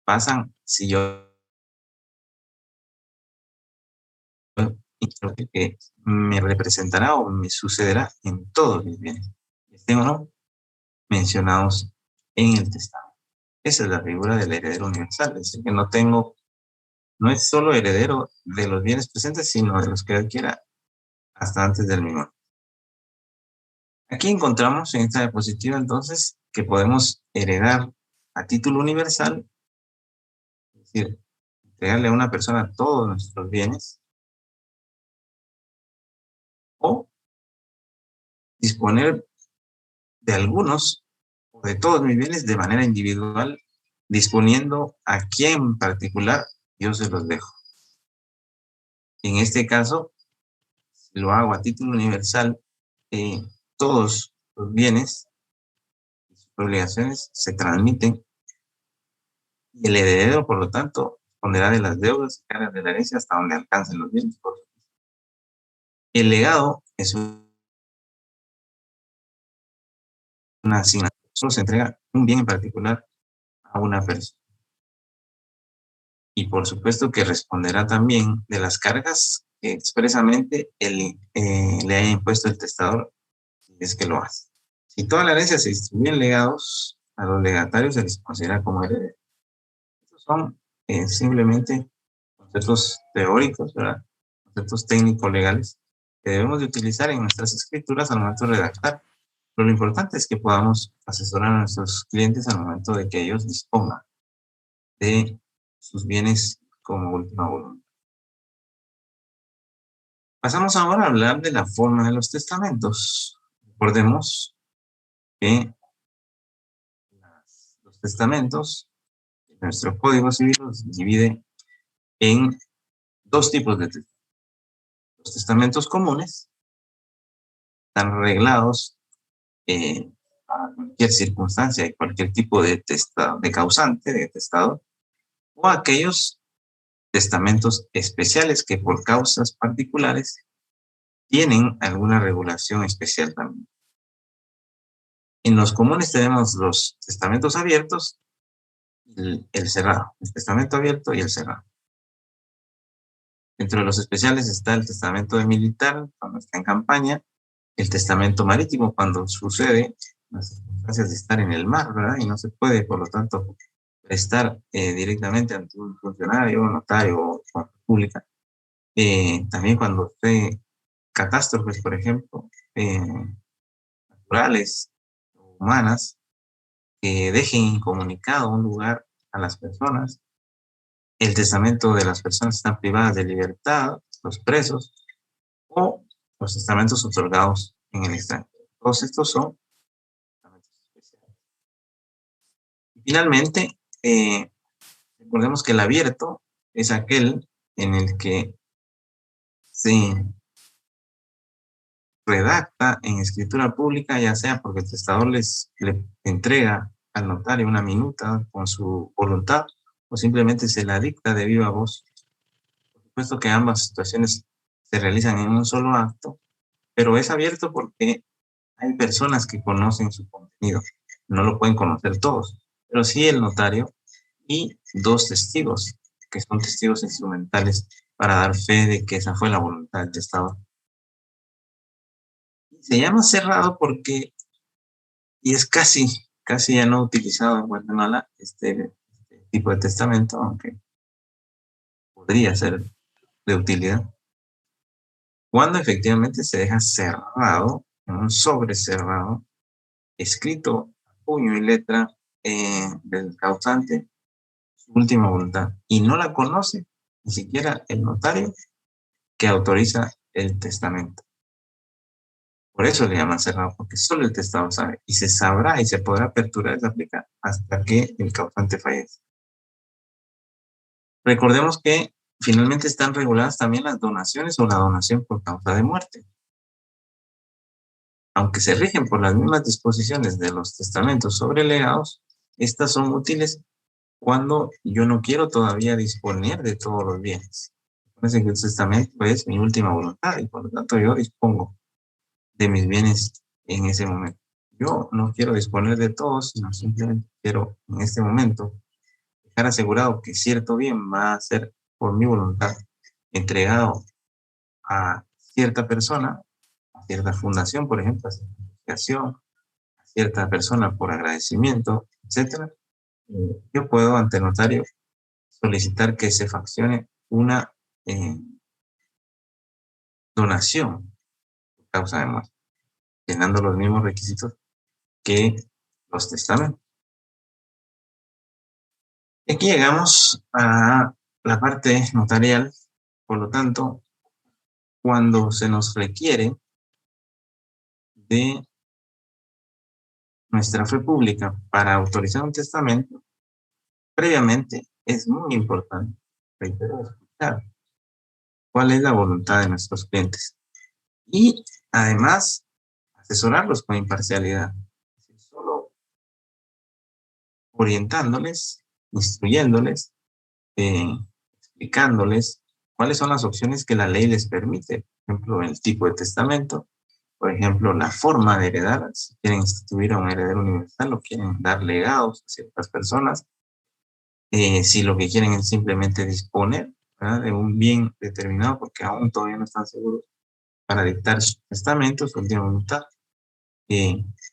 pasan si yo que me representará o me sucederá en todos mis bienes, estén o no mencionados en el testamento. Esa es la figura del heredero universal, es decir, que no es solo heredero de los bienes presentes, sino de los que adquiera hasta antes del mismo. Aquí encontramos en esta diapositiva entonces que podemos heredar a título universal, es decir, entregarle a una persona todos nuestros bienes, o disponer de algunos o de todos mis bienes de manera individual, disponiendo a quién en particular yo se los dejo. En este caso, lo hago a título universal, todos los bienes y sus obligaciones se transmiten y el heredero, por lo tanto, responderá de las deudas y cargas de la herencia hasta donde alcancen los bienes. El legado es una asignación, solo se entrega un bien en particular a una persona. Y por supuesto que responderá también de las cargas que expresamente le haya impuesto el testador, si es que lo hace. Si toda la herencia se distribuye en legados, a los legatarios se les considera como herederos. Estos son simplemente conceptos teóricos, ¿verdad? Conceptos técnicos legales que debemos de utilizar en nuestras escrituras al momento de redactar. Pero lo importante es que podamos asesorar a nuestros clientes al momento de que ellos dispongan de sus bienes como última voluntad. Pasamos ahora a hablar de la forma de los testamentos. Recordemos que los testamentos, nuestro Código Civil los divide en dos tipos de testamentos. Los testamentos comunes están arreglados a cualquier circunstancia y cualquier tipo de causante, de testador, o aquellos testamentos especiales que por causas particulares tienen alguna regulación especial también. En los comunes tenemos los testamentos abiertos y el cerrado, el testamento abierto y el cerrado. Dentro de los especiales está el testamento de militar cuando está en campaña, el testamento marítimo cuando sucede las circunstancias de estar en el mar, ¿verdad? Y no se puede, por lo tanto, prestar directamente ante un funcionario, notario o pública. También cuando esté catástrofes, por ejemplo, naturales, humanas, que dejen incomunicado un lugar a las personas. El testamento de las personas que están privadas de libertad, los presos, o los testamentos otorgados en el extranjero. Todos estos son testamentos especiales. Y finalmente, recordemos que el abierto es aquel en el que se redacta en escritura pública, ya sea porque el testador le entrega al notario una minuta con su voluntad o simplemente se la dicta de viva voz. Por supuesto que ambas situaciones se realizan en un solo acto, pero es abierto porque hay personas que conocen su contenido. No lo pueden conocer todos, pero sí el notario y dos testigos, que son testigos instrumentales para dar fe de que esa fue la voluntad del testador. Se llama cerrado porque, y es casi ya no utilizado en Guatemala, este tipo de testamento, aunque podría ser de utilidad, cuando efectivamente se deja cerrado, en un sobre cerrado, escrito a puño y letra del causante, su última voluntad, y no la conoce ni siquiera el notario que autoriza el testamento. Por eso le llaman cerrado, porque solo el testador sabe, y se sabrá y se podrá aperturar esa aplicación hasta que el causante fallece. Recordemos que finalmente están reguladas también las donaciones o la donación por causa de muerte. Aunque se rigen por las mismas disposiciones de los testamentos sobre legados, estas son útiles cuando yo no quiero todavía disponer de todos los bienes. Recuerden que el testamento es mi última voluntad y por lo tanto yo dispongo de mis bienes en ese momento. Yo no quiero disponer de todos, sino simplemente quiero en este momento dejar asegurado que cierto bien va a ser por mi voluntad entregado a cierta persona, a cierta fundación, por ejemplo, a cierta asociación, a cierta persona por agradecimiento, etc. Yo puedo ante el notario solicitar que se faccione una donación por causa de muerte, llenando los mismos requisitos que los testamentos. Aquí llegamos a la parte notarial, por lo tanto, cuando se nos requiere de nuestra fe pública para autorizar un testamento, previamente es muy importante, reitero, escuchar cuál es la voluntad de nuestros clientes. Y además, asesorarlos con imparcialidad. Solo orientándoles, instruyéndoles, explicándoles cuáles son las opciones que la ley les permite. Por ejemplo, el tipo de testamento, por ejemplo, la forma de heredar, si quieren instituir a un heredero universal o quieren dar legados a ciertas personas, si lo que quieren es simplemente disponer, ¿verdad?, de un bien determinado, porque aún todavía no están seguros, para dictar su testamento, su última voluntad.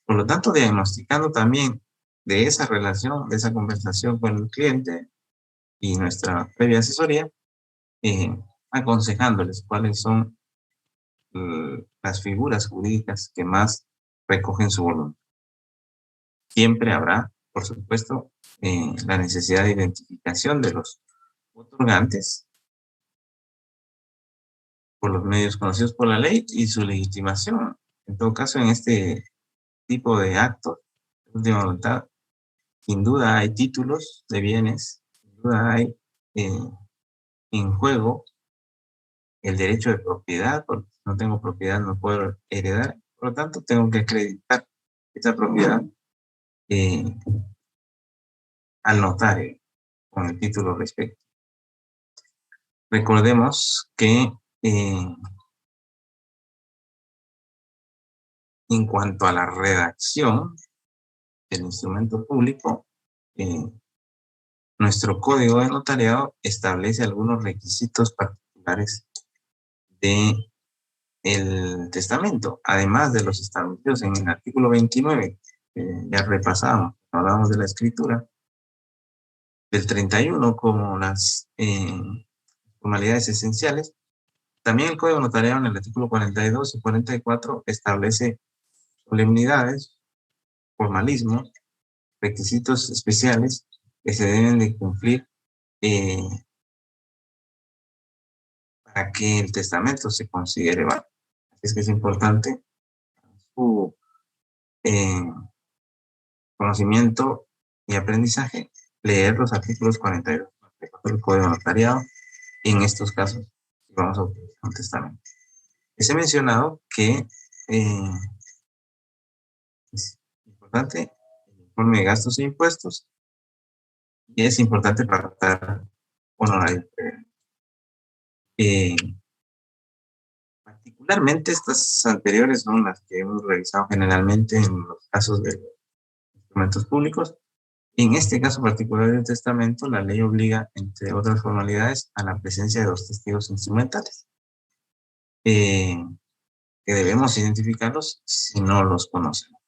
Por lo tanto, diagnosticando también de esa relación, de esa conversación con el cliente y nuestra previa asesoría, aconsejándoles cuáles son las figuras jurídicas que más recogen su voluntad. Siempre habrá, por supuesto, la necesidad de identificación de los otorgantes por los medios conocidos por la ley y su legitimación. En todo caso, en este tipo de actos de última voluntad, sin duda hay títulos de bienes, sin duda hay en juego el derecho de propiedad, porque si no tengo propiedad no puedo heredar, por lo tanto tengo que acreditar esa propiedad al notario con el título respectivo. Recordemos que en cuanto a la redacción del instrumento público, nuestro código de notariado establece algunos requisitos particulares del testamento, además de los establecidos en el artículo 29, ya repasamos, hablamos de la escritura, del 31 como las formalidades esenciales. También el código notariado en el artículo 42 y 44 establece solemnidades, formalismo, requisitos especiales que se deben de cumplir para que el testamento se considere válido. Es que es importante su conocimiento y aprendizaje leer los artículos 42 del Código Notariado en estos casos vamos a utilizar un testamento. Les he mencionado que es importante el informe de gastos e impuestos y es importante para tratar honorarios. Particularmente estas anteriores son las que hemos revisado generalmente en los casos de instrumentos públicos. En este caso particular del testamento, la ley obliga, entre otras formalidades, a la presencia de los testigos instrumentales, que debemos identificarlos si no los conocemos.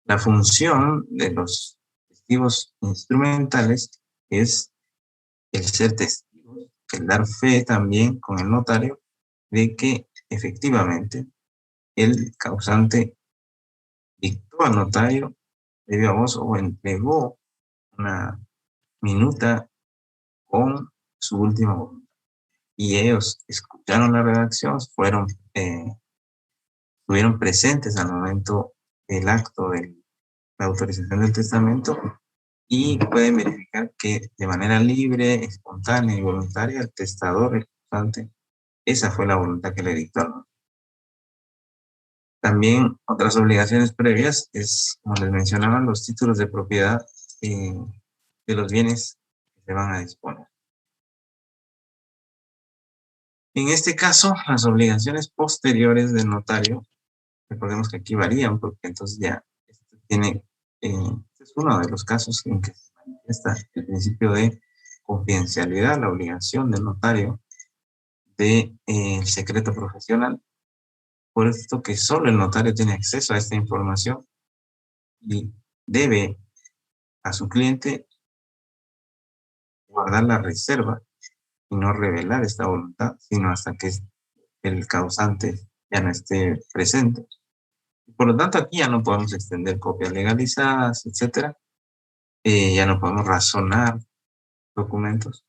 La función de los testigos instrumentales es el ser testigos, el dar fe también con el notario de que efectivamente el causante dictó al notario de viva voz o entregó una minuta con su última voluntad. Y ellos escucharon la redacción, estuvieron presentes al momento del acto de la autorización del testamento y pueden verificar que de manera libre, espontánea y voluntaria el testador, el causante, esa fue la voluntad que le dictó al notario. También otras obligaciones previas es, como les mencionaba, los títulos de propiedad de los bienes que se van a disponer. En este caso, las obligaciones posteriores del notario, recordemos que aquí varían porque entonces ya es uno de los casos en que se manifiesta el principio de confidencialidad, la obligación del notario del secreto profesional. Por esto que solo el notario tiene acceso a esta información y debe a su cliente guardar la reserva y no revelar esta voluntad, sino hasta que el causante ya no esté presente. Por lo tanto, aquí ya no podemos extender copias legalizadas, etc. Ya no podemos razonar documentos,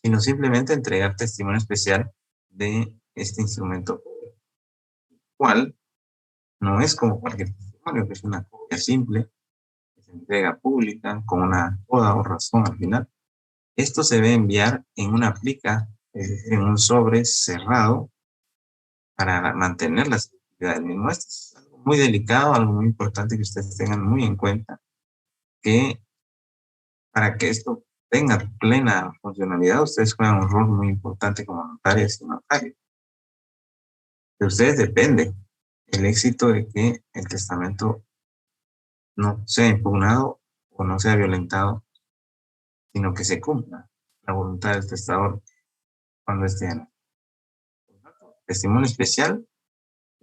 sino simplemente entregar testimonio especial de este instrumento público, cual no es como cualquier testimonio, que es una copia simple, que se entrega pública con una coda o razón al final. Esto se debe enviar en una plica, en un sobre cerrado para mantener la seguridad del mismo. Esto es algo muy delicado, algo muy importante que ustedes tengan muy en cuenta, que para que esto tenga plena funcionalidad, ustedes juegan un rol muy importante como notarias y notarios. De ustedes depende el éxito de que el testamento no sea impugnado o no sea violentado, sino que se cumpla la voluntad del testador cuando esté en testimonio especial.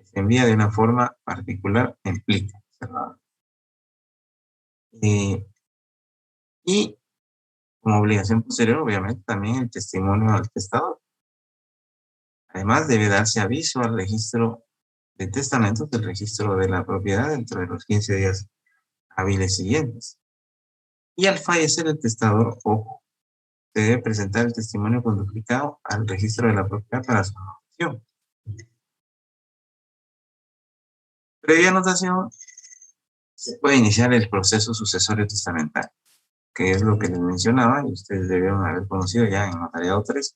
Se envía de una forma particular en plica cerrado. Y como obligación posterior, obviamente, también el testimonio al testador. Además, debe darse aviso al registro de testamentos del registro de la propiedad dentro de los 15 días hábiles siguientes. Y al fallecer el testador, ojo, se debe presentar el testimonio con duplicado al registro de la propiedad para su anotación. Previa anotación, se puede iniciar el proceso sucesorio testamentario, que es lo que les mencionaba y ustedes debieron haber conocido ya en Notariado 3.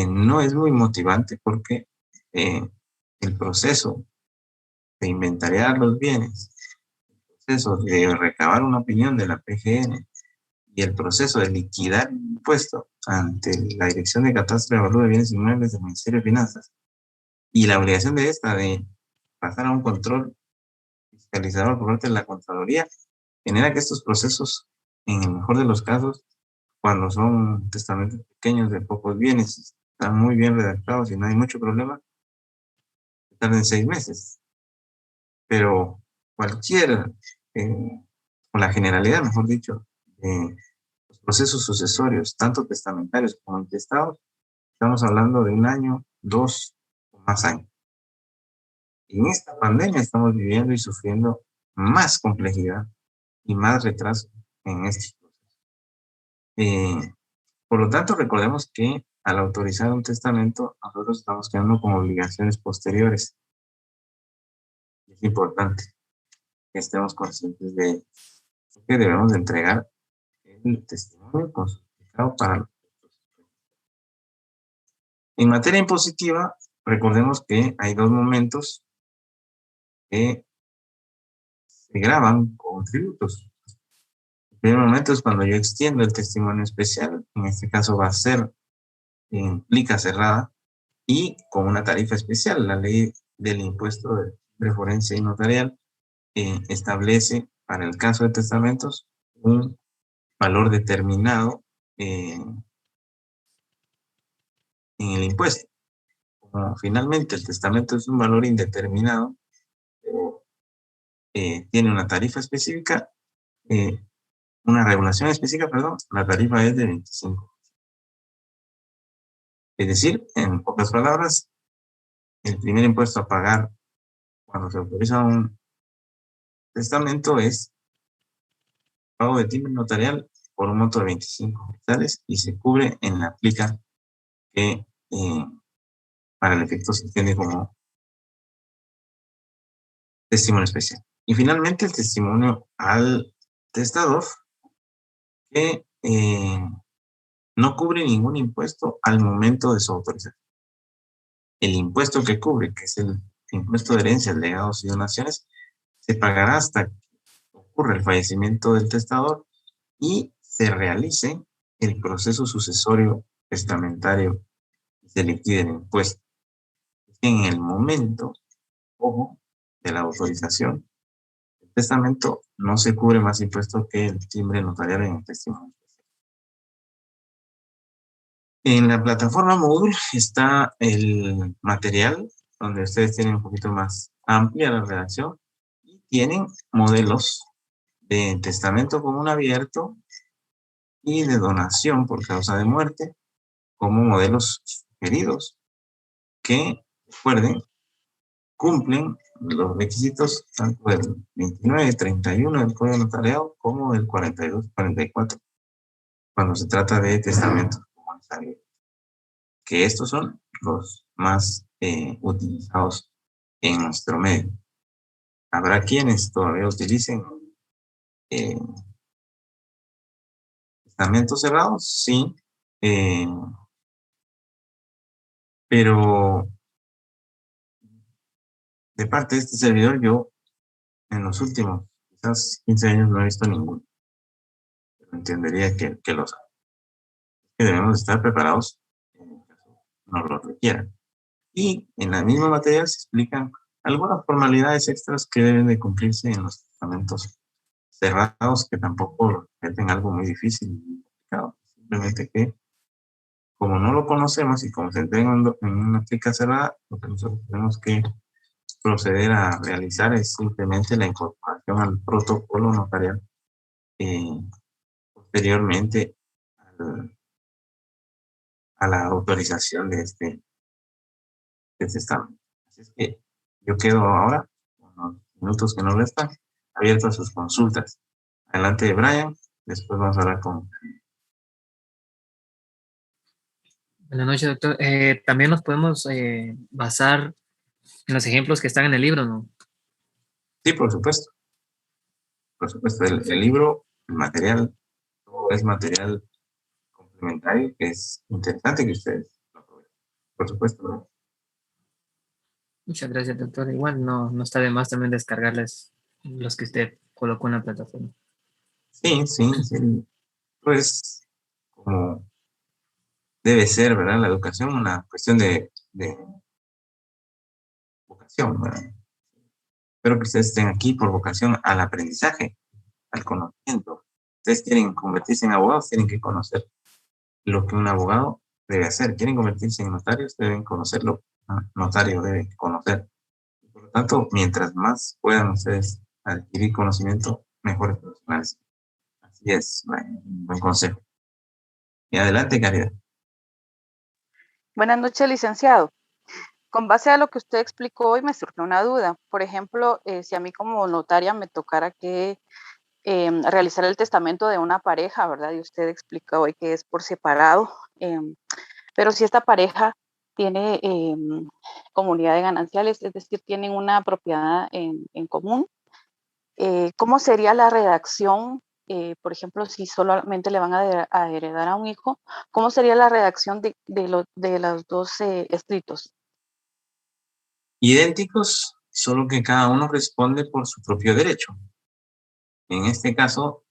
No es muy motivante porque el proceso de inventariar los bienes, el proceso de recabar una opinión de la PGN y el proceso de liquidar el impuesto ante la Dirección de Catastro y Avalúo de Bienes Inmuebles del Ministerio de Finanzas y la obligación de esta de pasar a un control fiscalizador por parte de la Contraloría, genera que estos procesos, en el mejor de los casos, cuando son testamentos pequeños de pocos bienes, están muy bien redactados y no hay mucho problema, tardan 6 meses. Pero cualquier, o la generalidad, mejor dicho, de los procesos sucesorios, tanto testamentarios como intestados, estamos hablando de 1 año, 2 o más años. En esta pandemia estamos viviendo y sufriendo más complejidad y más retraso en estos procesos. Por lo tanto, recordemos que al autorizar un testamento, nosotros estamos quedando con obligaciones posteriores. Es importante que estemos conscientes de que debemos de entregar el testimonio con certificado para los efectos. En materia impositiva, recordemos que hay 2 momentos que se graban con tributos. El primer momento es cuando yo extiendo el testimonio especial, en este caso va a ser en plica cerrada y con una tarifa especial. La ley del impuesto de timbre forense y notarial establece para el caso de testamentos un valor determinado en el impuesto. Como finalmente el testamento es un valor indeterminado, tiene una tarifa específica, una regulación específica, perdón, la tarifa es de 25. Es decir, en pocas palabras, el primer impuesto a pagar cuando se autoriza un testamento es pago de timbre notarial por un monto de 25 quetzales y se cubre en la plica que para el efecto se entiende como testimonio especial. Y finalmente el testimonio al testador que no cubre ningún impuesto al momento de su autorización. El impuesto que cubre, que es el impuesto de herencias, legados y donaciones, se pagará hasta que ocurra el fallecimiento del testador y se realice el proceso sucesorio testamentario y se liquide el impuesto. En el momento, ojo, de la autorización, el testamento no se cubre más impuesto que el timbre notarial en el testimonio. En la plataforma Moodle está el material donde ustedes tienen un poquito más amplia la redacción y tienen modelos de testamento común abierto y de donación por causa de muerte como modelos sugeridos que, recuerden, cumplen los requisitos tanto del 29 y 31 del Código Notariado como del 42 y 44 cuando se trata de testamentos comunes abiertos, que estos son los más utilizados en nuestro medio. Habrá quienes todavía utilicen testamentos cerrados, sí, pero de parte de este servidor, yo en los últimos quizás 15 años no he visto ninguno. Pero entendería que los que debemos estar preparados en el caso no lo requieran. Y en la misma materia se explican algunas formalidades extras que deben de cumplirse en los testamentos cerrados, que tampoco meten algo muy difícil y complicado. Simplemente que, como no lo conocemos y como se entrega en una plica cerrada, lo que nosotros tenemos que proceder a realizar es simplemente la incorporación al protocolo notarial posteriormente a la autorización de este testamento. Así es que yo quedo ahora, con los minutos que nos restan, abierto a sus consultas. Adelante, Brian. Después vamos a hablar con... Buenas noches, doctor. También nos podemos basar en los ejemplos que están en el libro, ¿no? Sí, por supuesto. Por supuesto, el libro, el material, todo es material complementario que es interesante que ustedes lo aprovechen. Por supuesto, ¿no? Muchas gracias, doctor. Igual no está de más también descargarles los que usted colocó en la plataforma. Sí. Pues, como debe ser, ¿verdad? La educación, una cuestión de vocación, ¿verdad? Espero que ustedes estén aquí por vocación al aprendizaje, al conocimiento. Ustedes quieren convertirse en abogados, tienen que conocer lo que un abogado debe hacer. Quieren convertirse en notarios, deben conocer lo que un notario debe conocer. Por lo tanto, mientras más puedan ustedes adquirir conocimiento, mejores profesionales. Así es, un buen consejo. Y adelante, Caridad. Buenas noches, licenciado. Con base a lo que usted explicó hoy, me surgió una duda. Por ejemplo, si a mí como notaria me tocara que realizar el testamento de una pareja, ¿verdad? Y usted explica hoy que es por separado, pero si esta pareja tiene comunidad de gananciales, es decir, tienen una propiedad en común, ¿cómo sería la redacción? Por ejemplo, si solamente le van a heredar a un hijo, ¿cómo sería la redacción de los dos escritos? Idénticos, solo que cada uno responde por su propio derecho. En este caso,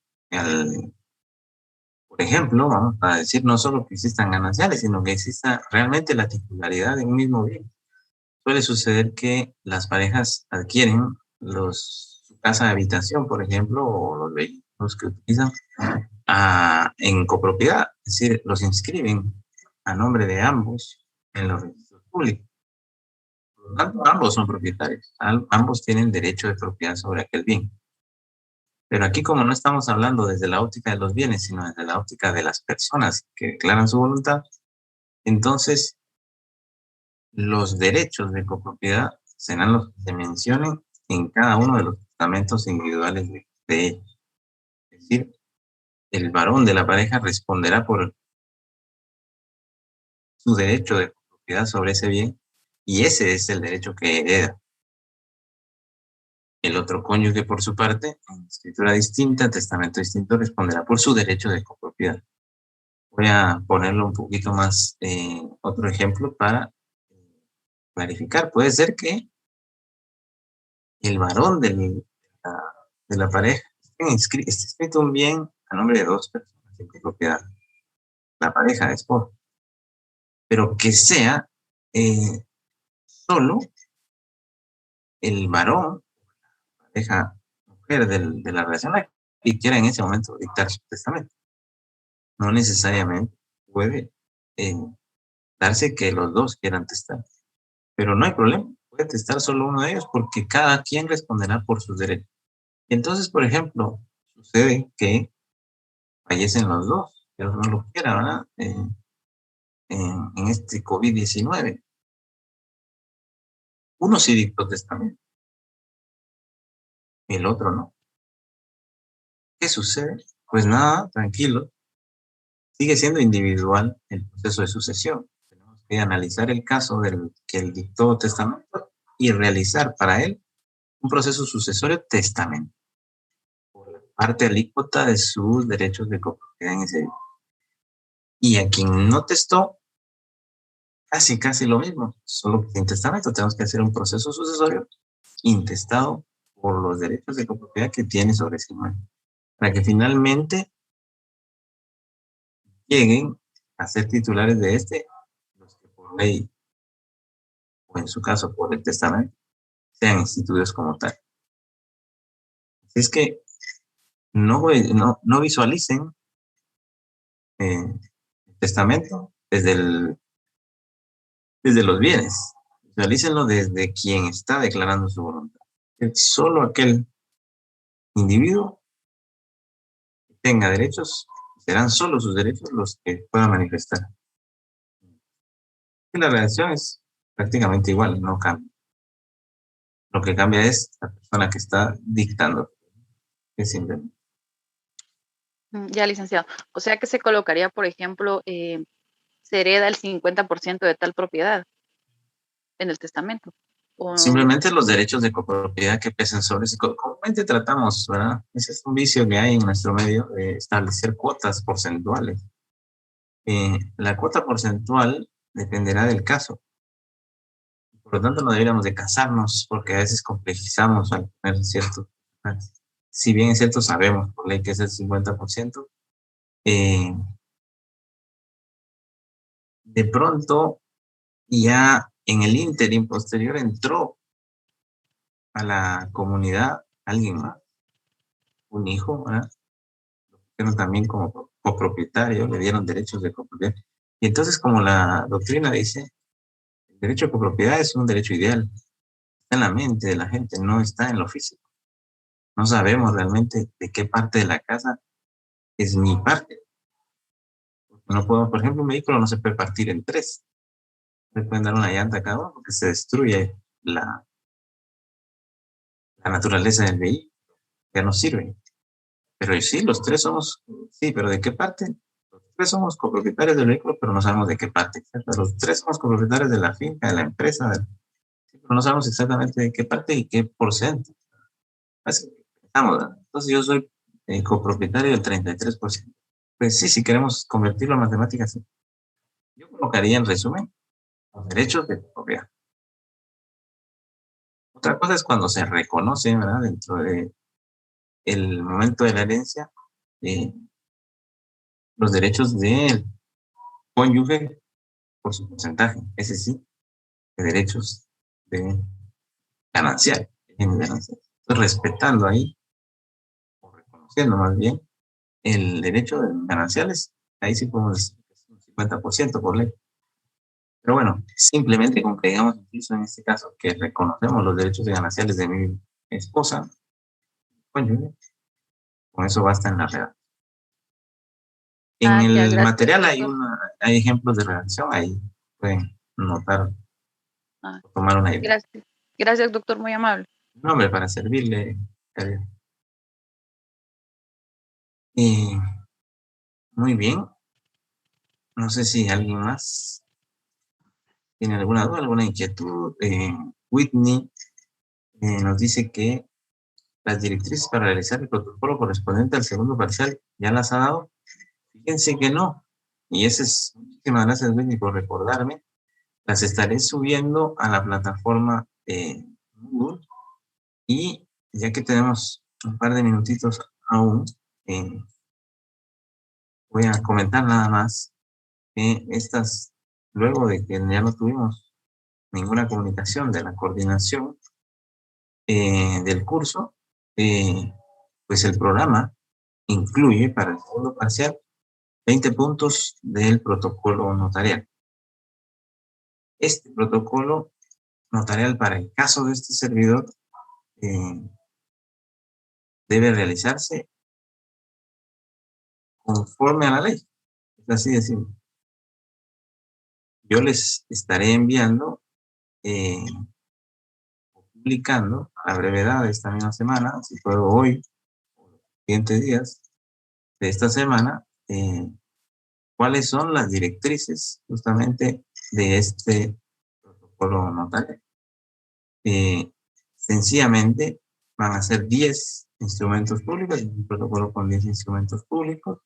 por ejemplo, vamos a decir no solo que existan gananciales, sino que exista realmente la titularidad de un mismo bien. Suele suceder que las parejas adquieren su casa de habitación, por ejemplo, o los vehículos que utilizan en copropiedad, es decir, los inscriben a nombre de ambos en los registros públicos. Por lo tanto, ambos son propietarios, ambos tienen derecho de propiedad sobre aquel bien. Pero aquí, como no estamos hablando desde la óptica de los bienes, sino desde la óptica de las personas que declaran su voluntad, entonces los derechos de copropiedad serán los que se mencionen en cada uno de los testamentos individuales de ellos. Es decir, el varón de la pareja responderá por su derecho de copropiedad sobre ese bien, y ese es el derecho que hereda. El otro cónyuge, por su parte, en escritura distinta, testamento distinto, responderá por su derecho de copropiedad. Voy a ponerlo un poquito más, otro ejemplo para clarificar. Puede ser que el varón de la pareja esté escrito un bien a nombre de dos personas en copropiedad. La pareja es por, pero que sea solo el varón, la pareja mujer de la relación, que quiera en ese momento dictar su testamento. No necesariamente puede darse que los dos quieran testar, pero no hay problema, puede testar solo uno de ellos porque cada quien responderá por sus derechos. Entonces, por ejemplo, sucede que fallecen los dos, pero no lo quiera, ¿verdad? En este COVID-19. Uno sí dictó testamento, el otro no. ¿Qué sucede? Pues nada, tranquilo. Sigue siendo individual el proceso de sucesión. Tenemos que analizar el caso del que él dictó testamento y realizar para él un proceso sucesorio testamento por la parte alícuota de sus derechos de copropiedad en ese día. Y a quien no testó, casi lo mismo, solo que sin testamento tenemos que hacer un proceso sucesorio intestado por los derechos de copropiedad que tiene sobre ese inmueble, para que finalmente lleguen a ser titulares de los que por ley, o en su caso por el testamento, sean instituidos como tal. Así es que no visualicen el testamento desde los bienes, visualícenlo desde quien está declarando su voluntad. Solo aquel individuo que tenga derechos, serán solo sus derechos los que puedan manifestar. Y la redacción es prácticamente igual, no cambia. Lo que cambia es la persona que está dictando. Es simplemente. Ya, licenciado. O sea que se colocaría, por ejemplo, se hereda el 50% de tal propiedad en el testamento. Simplemente los derechos de copropiedad que pesan sobre eso. Comúnmente tratamos, ¿verdad? Ese es un vicio que hay en nuestro medio de establecer cuotas porcentuales. La cuota porcentual dependerá del caso. Por lo tanto, no deberíamos de casarnos porque a veces complejizamos al poner ciertos. Si bien es cierto, sabemos por ley que es el 50%, de pronto ya en el ínterin posterior entró a la comunidad alguien más, un hijo, ¿verdad? Pero también como copropietario, le dieron derechos de copropiedad. Y entonces, como la doctrina dice, el derecho de copropiedad es un derecho ideal. Está en la mente de la gente, no está en lo físico. No sabemos realmente de qué parte de la casa es mi parte. No podemos, por ejemplo, un vehículo no se puede partir en 3. Le pueden dar una llanta a cada uno porque se destruye la naturaleza del vehículo. Ya no sirve. Pero sí, los 3 somos, sí, pero ¿de qué parte? Los 3 somos copropietarios del vehículo, pero no sabemos de qué parte. ¿Cierto? Los 3 somos copropietarios de la finca, de la empresa, pero no sabemos exactamente de qué parte y qué porcentaje. Así que pensamos, ¿verdad? Entonces yo soy copropietario del 33%. Pues sí, si queremos convertirlo a matemáticas, sí. Yo colocaría en resumen los derechos de propiedad. Otra cosa es cuando se reconoce, ¿verdad? Dentro de el momento de la herencia, los derechos del cónyuge por su porcentaje, ese sí, de derechos de ganancial, Entonces, respetando ahí, o reconociendo más bien, el derecho de gananciales, ahí sí podemos decir que es un 50% por ley. Pero bueno, simplemente con que digamos, incluso en este caso, que reconocemos los derechos de gananciales de mi esposa, cónyuge, con eso basta en la redacción. En el material hay ejemplos de redacción, ahí pueden notar, tomar una idea. Gracias, doctor, muy amable. No, hombre, para servirle. Muy bien. No sé si alguien más tiene alguna duda, alguna inquietud. Whitney nos dice que las directrices para realizar el protocolo correspondiente al segundo parcial ya las ha dado. Fíjense que no. Y ese es, muchísimas gracias, Whitney, por recordarme. Las estaré subiendo a la plataforma Google. Y ya que tenemos un par de minutitos aún, voy a comentar nada más que estas, luego de que ya no tuvimos ninguna comunicación de la coordinación del curso, pues el programa incluye para el segundo parcial 20 puntos del protocolo notarial. Este protocolo notarial para el caso de este servidor debe realizarse conforme a la ley. Es así de simple. Yo les estaré enviando, publicando a la brevedad de esta misma semana, si puedo hoy o los siguientes días de esta semana, cuáles son las directrices justamente de este protocolo notarial. Sencillamente van a ser 10 instrumentos públicos, un protocolo con 10 instrumentos públicos.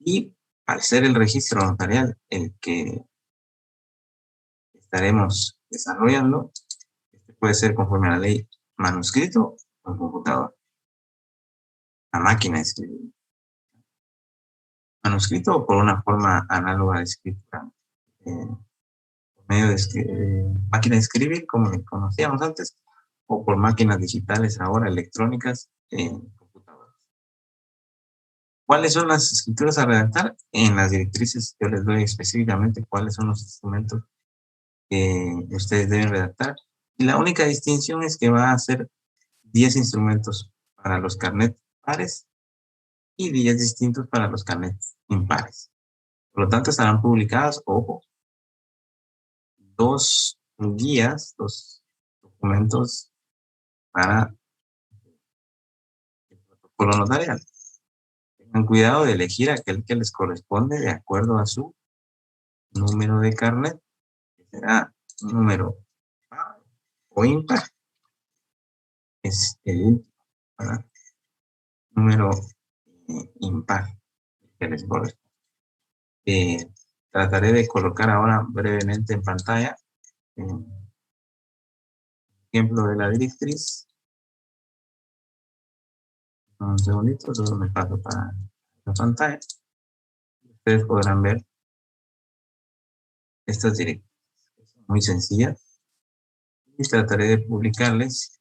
Y al ser el registro notarial el que estaremos desarrollando, puede ser conforme a la ley manuscrito o computador. A máquina de escribir. Manuscrito o por una forma análoga de escritura. Por medio de máquina de escribir, como conocíamos antes, o por máquinas digitales ahora, electrónicas, computadoras. ¿Cuáles son las escrituras a redactar? En las directrices yo les doy específicamente cuáles son los instrumentos que ustedes deben redactar. Y la única distinción es que va a ser 10 instrumentos para los carnets pares y 10 distintos para los carnets impares. Por lo tanto, estarán publicadas, ojo, 2 guías, 2 documentos para el protocolo notarial. Tengan cuidado de elegir aquel que les corresponde de acuerdo a su número de carnet, que será número par o impar. Es el número impar que les corresponde. Trataré de colocar ahora brevemente en pantalla ejemplo de la directriz. Un segundito, solo me paso para la pantalla. Ustedes podrán ver estas directrices. Son muy sencillas. Y trataré de publicarles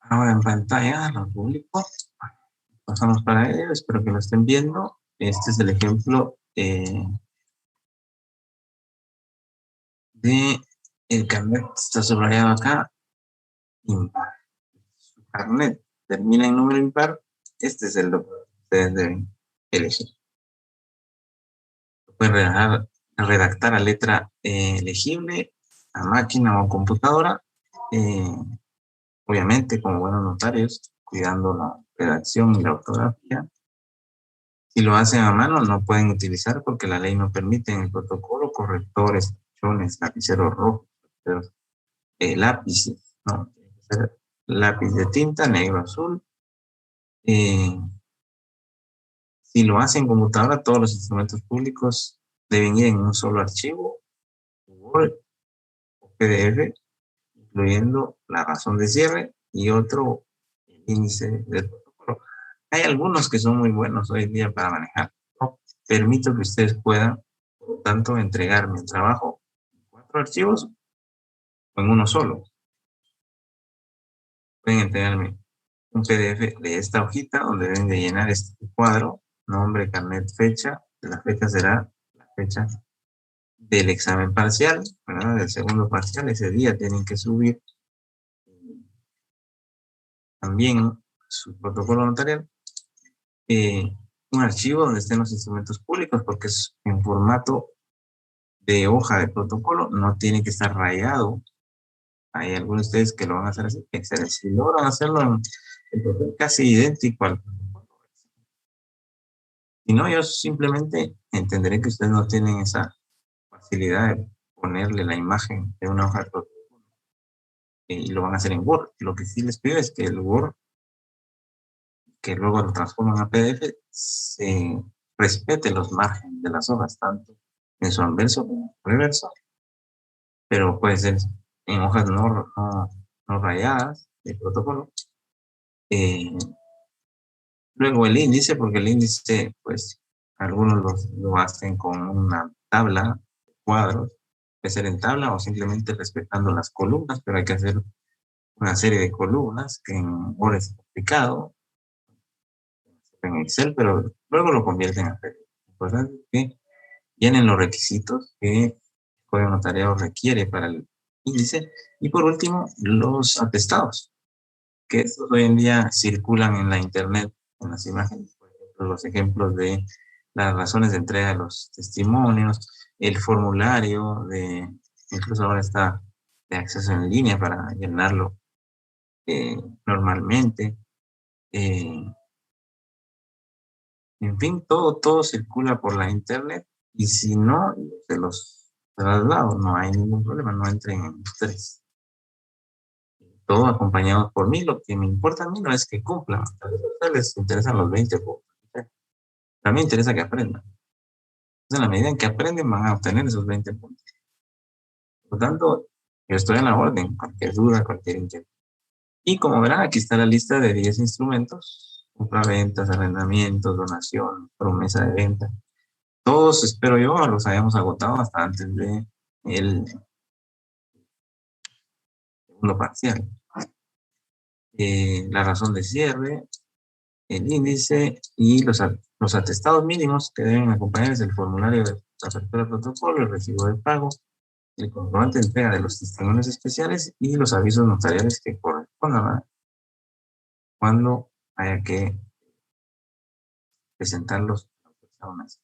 ahora en pantalla, lo publico. Pasamos para ello, espero que lo estén viendo. Este es el ejemplo de el carnet, está subrayado acá, impar. Su carnet termina en número impar, este es el que ustedes deben elegir. Pueden redactar a letra legible, a máquina o computadora, obviamente como buenos notarios, cuidando la redacción y la ortografía. Si lo hacen a mano, no pueden utilizar porque la ley no permite en el protocolo correctores, tachones, lapiceros rojos, lápices, no, tiene que ser lápiz de tinta, negro, azul. Si lo hacen en computadora, todos los instrumentos públicos deben ir en un solo archivo, Word o PDF, incluyendo la razón de cierre y otro índice del protocolo. Hay algunos que son muy buenos hoy en día para manejar. No permito que ustedes puedan, por lo tanto, entregarme el trabajo en 4 archivos o en uno solo. Pueden entregarme un PDF de esta hojita donde deben de llenar este cuadro, nombre, carnet, fecha. La fecha será la fecha del examen parcial, ¿verdad? Del segundo parcial. Ese día tienen que subir también su protocolo notarial, un archivo donde estén los instrumentos públicos, porque es en formato de hoja de protocolo, no tiene que estar rayado. Hay algunos de ustedes que lo van a hacer así, excelente. Si logran hacerlo en papel casi idéntico al protocolo. Si no, yo simplemente entenderé que ustedes no tienen esa facilidad de ponerle la imagen de una hoja de protocolo y lo van a hacer en Word. Lo que sí les pido es que el Word, que luego lo transforman a PDF, se respete los márgenes de las hojas, tanto en su anverso como en su reverso, pero puede ser en hojas no rayadas de protocolo. Luego el índice, porque el índice, pues, algunos lo hacen con una tabla de cuadros, puede ser en tabla o simplemente respetando las columnas, pero hay que hacer una serie de columnas que en Word es complicado, en Excel, pero luego lo convierten a PDF. Lo importante es que llenen los requisitos que el Código Notariado requiere para el índice. Y por último, los atestados, que estos hoy en día circulan en la internet, en las imágenes, por ejemplo, los ejemplos de las razones de entrega de los testimonios, el formulario incluso ahora está de acceso en línea para llenarlo normalmente. En fin, todo circula por la internet y si no, se los traslado, no hay ningún problema, no entren en estrés. todo acompañado por mí. Lo que me importa a mí no es que cumplan. A ustedes les interesan los 20 puntos. A mí me interesa que aprendan. Entonces, en la medida en que aprenden, van a obtener esos 20 puntos. Por lo tanto, yo estoy en la orden, cualquier duda, cualquier inquietud. Y como verán, aquí está la lista de 10 instrumentos: compra-ventas, arrendamientos, donación, promesa de venta. Todos, espero yo, los hayamos agotado hasta antes de el segundo parcial. La razón de cierre, el índice y los atestados mínimos que deben acompañar es el formulario de apertura de protocolo, el recibo de pago, el comprobante de entrega de los testimonios especiales y los avisos notariales que correspondan cuando haya que presentarlos a personas.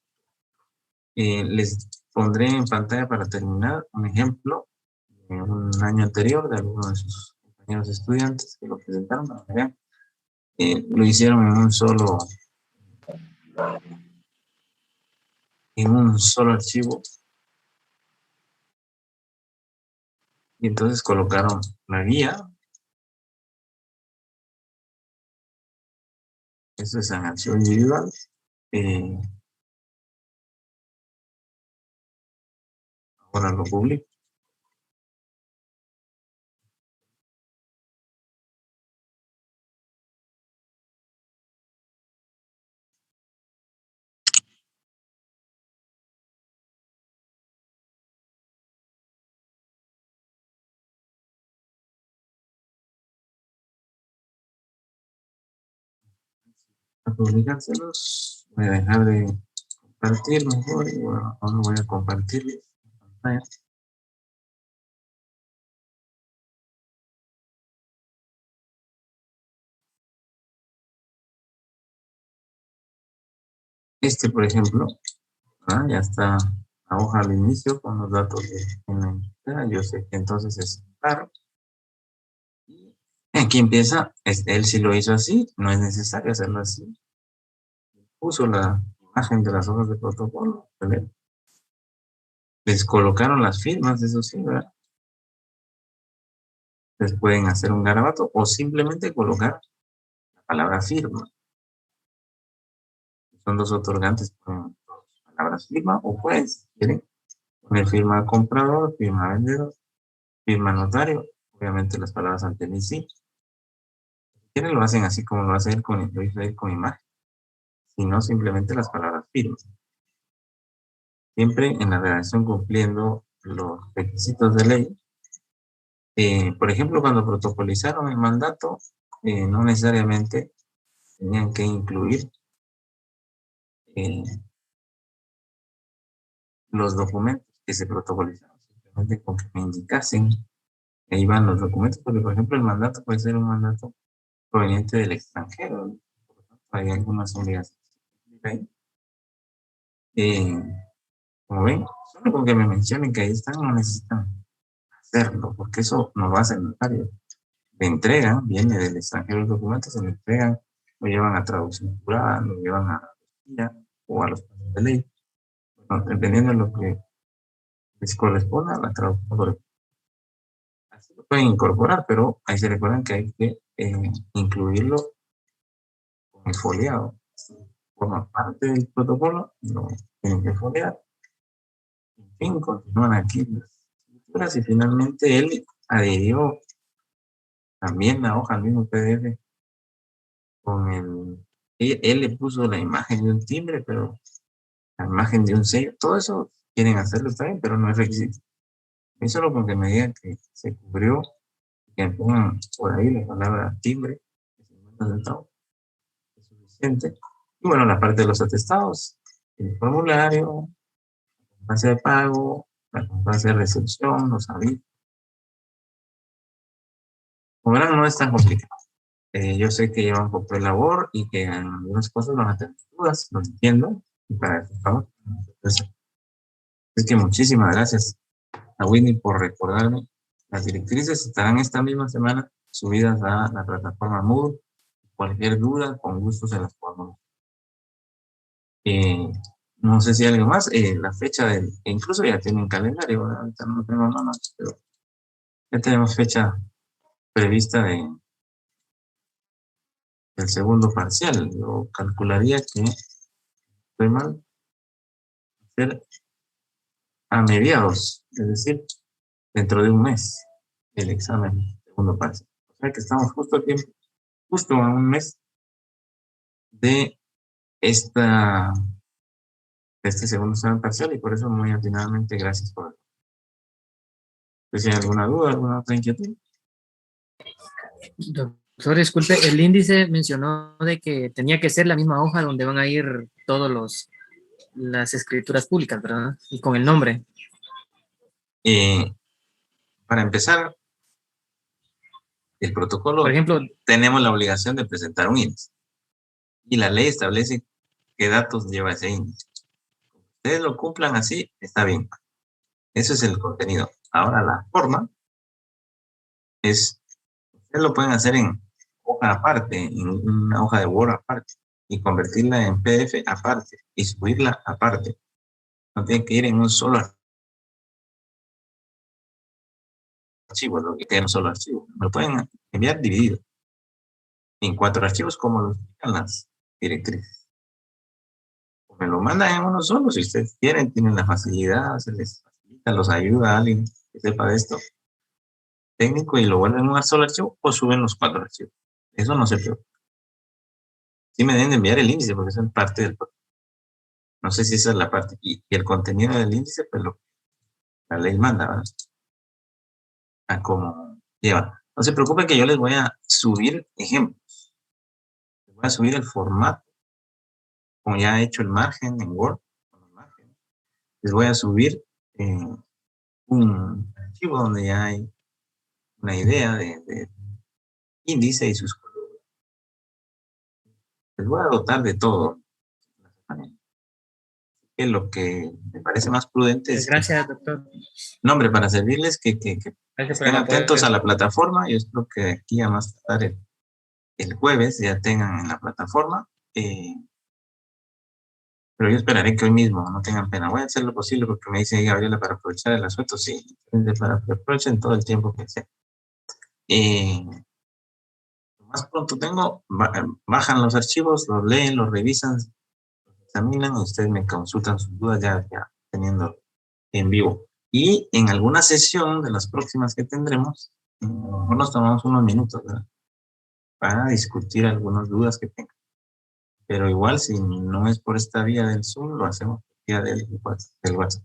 Les pondré en pantalla para terminar un ejemplo de un año anterior de algunos de sus compañeros estudiantes que lo presentaron para que vean. Lo hicieron en un solo archivo y entonces colocaron la guía. Esto es en archivo individual. Ahora lo publico. A publicárselos, voy a dejar de compartir mejor y bueno, ahora voy a compartir la pantalla. Por ejemplo, ya está la hoja al inicio con los datos de la entidad. Yo sé que entonces es claro. Aquí empieza, él sí lo hizo así, no es necesario hacerlo así. Puso la imagen de las hojas de protocolo. ¿Vale? Les colocaron las firmas, eso sí, ¿verdad? Les pueden hacer un garabato o simplemente colocar la palabra firma. Son dos otorgantes con palabras firma o pues, si quieren, poner firma comprador, firma vendedor, firma notario, obviamente las palabras ante mí sí. Si quieren lo hacen así como lo hace él con imagen, si no simplemente las palabras firma. Siempre en la redacción cumpliendo los requisitos de ley. Por ejemplo, cuando protocolizaron el mandato, no necesariamente tenían que incluir los documentos que se protocolizaron, simplemente con que me indicasen que ahí van los documentos, porque por ejemplo el mandato puede ser un mandato proveniente del extranjero, ¿no? Por lo tanto, hay algunas obligaciones. Como ven, solo con que me mencionen que ahí están, no necesitan hacerlo, porque eso no lo hace el notario. Le entregan, viene del extranjero el documento, se le entregan, lo llevan a traducción jurada, lo llevan a la o a los pasos de ley, bueno, dependiendo de lo que les corresponda a la traducción. Así lo pueden incorporar, pero ahí se recuerdan que hay que incluirlo con el foliado. Si forma parte del protocolo, lo tienen que foliar. En fin, continúan aquí las escrituras y finalmente él adhirió también la hoja al mismo PDF con él le puso la imagen de un timbre, pero la imagen de un sello, todo eso quieren hacerlo, está bien, pero no es requisito. Y solo con que me digan que se cubrió, que pongan por ahí la palabra timbre, es suficiente. Y bueno, la parte de los atestados, el formulario, la constancia de pago, la constancia de recepción, los avisos. Como verán, no es tan complicado. Yo sé que lleva un poco de labor y que en algunas cosas van a tener dudas, lo entiendo, y para eso estamos. Entonces, es que muchísimas gracias a Winnie por recordarme. Las directrices estarán esta misma semana subidas a la plataforma Moodle. Cualquier duda, con gusto se las podemos. No sé si hay algo más. La fecha incluso ya tienen calendario, ahorita no tengo nada, pero ya tenemos fecha prevista del segundo parcial. Yo calcularía que, estoy mal, ser a mediados, es decir, dentro de un mes, el examen segundo parcial. O sea que estamos justo a tiempo, justo a un mes de este segundo examen parcial, y por eso muy atinadamente gracias por... ¿Si hay alguna duda, alguna otra inquietud? Doctor, disculpe, el índice mencionó de que tenía que ser la misma hoja donde van a ir todos las escrituras públicas, ¿verdad? Y con el nombre. Para empezar, el protocolo, por ejemplo, tenemos la obligación de presentar un índice. Y la ley establece qué datos lleva ese índice. Ustedes lo cumplan así, está bien. Eso es el contenido. Ahora la forma es, ustedes lo pueden hacer en hoja aparte, en una hoja de Word aparte, y convertirla en PDF aparte, y subirla aparte. No tiene que ir en un solo archivo, lo que queda en un solo archivo. Me lo pueden enviar dividido en 4 archivos, como lo indican las directrices. Me lo mandan en uno solo, si ustedes quieren, tienen la facilidad, se les facilita, los ayuda a alguien que sepa de esto técnico y lo vuelven en un solo archivo, o suben los 4 archivos. Eso no se preocupa. Sí me deben de enviar el índice porque eso es parte del protocolo. No sé si esa es la parte. Y el contenido del índice, pues la ley manda, ¿verdad? A cómo lleva. No se preocupen que yo les voy a subir ejemplos. Les voy a subir el formato. Como ya he hecho el margen en Word, les voy a subir un archivo donde ya hay una idea de índice y sus columnas. Les voy a dotar de todo. Que lo que me parece más prudente es... Gracias, doctor. No, hombre, para servirles que estén atentos a la plataforma. Yo espero que aquí a más tarde el jueves ya tengan en la plataforma. Pero yo esperaré que hoy mismo no tengan pena. Voy a hacer lo posible porque me dice Gabriela para aprovechar el asueto. Sí, para que aprovechen todo el tiempo que sea. Lo más pronto tengo, bajan los archivos, los leen, los revisan, los examinan y ustedes me consultan sus dudas ya teniendo en vivo. Y en alguna sesión de las próximas que tendremos, nos tomamos unos minutos, ¿verdad?, para discutir algunas dudas que tengan. Pero igual, si no es por esta vía del Zoom, lo hacemos por vía del WhatsApp.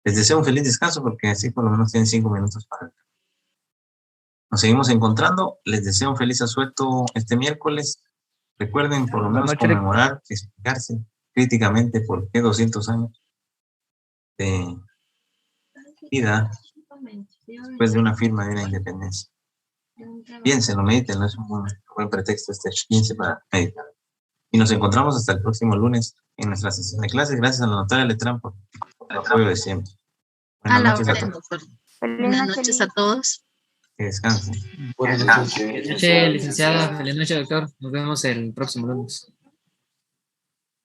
Les deseo un feliz descanso porque así por lo menos tienen 5 minutos para el... Nos seguimos encontrando. Les deseo un feliz asueto este miércoles. Recuerden por lo menos conmemorar, explicarse críticamente por qué 200 años de vida después de una firma de una independencia. Piénsenlo, medítenlo, es un buen pretexto este 15 para meditar. Y nos encontramos hasta el próximo lunes en nuestra sesión de clases. Gracias a la notaria Letrán por el apoyo de siempre. Buenas noches a todos. Buenas noches a todos. Que descansen. Buenas noches, licenciada. Feliz noche, doctor. Nos vemos el próximo lunes.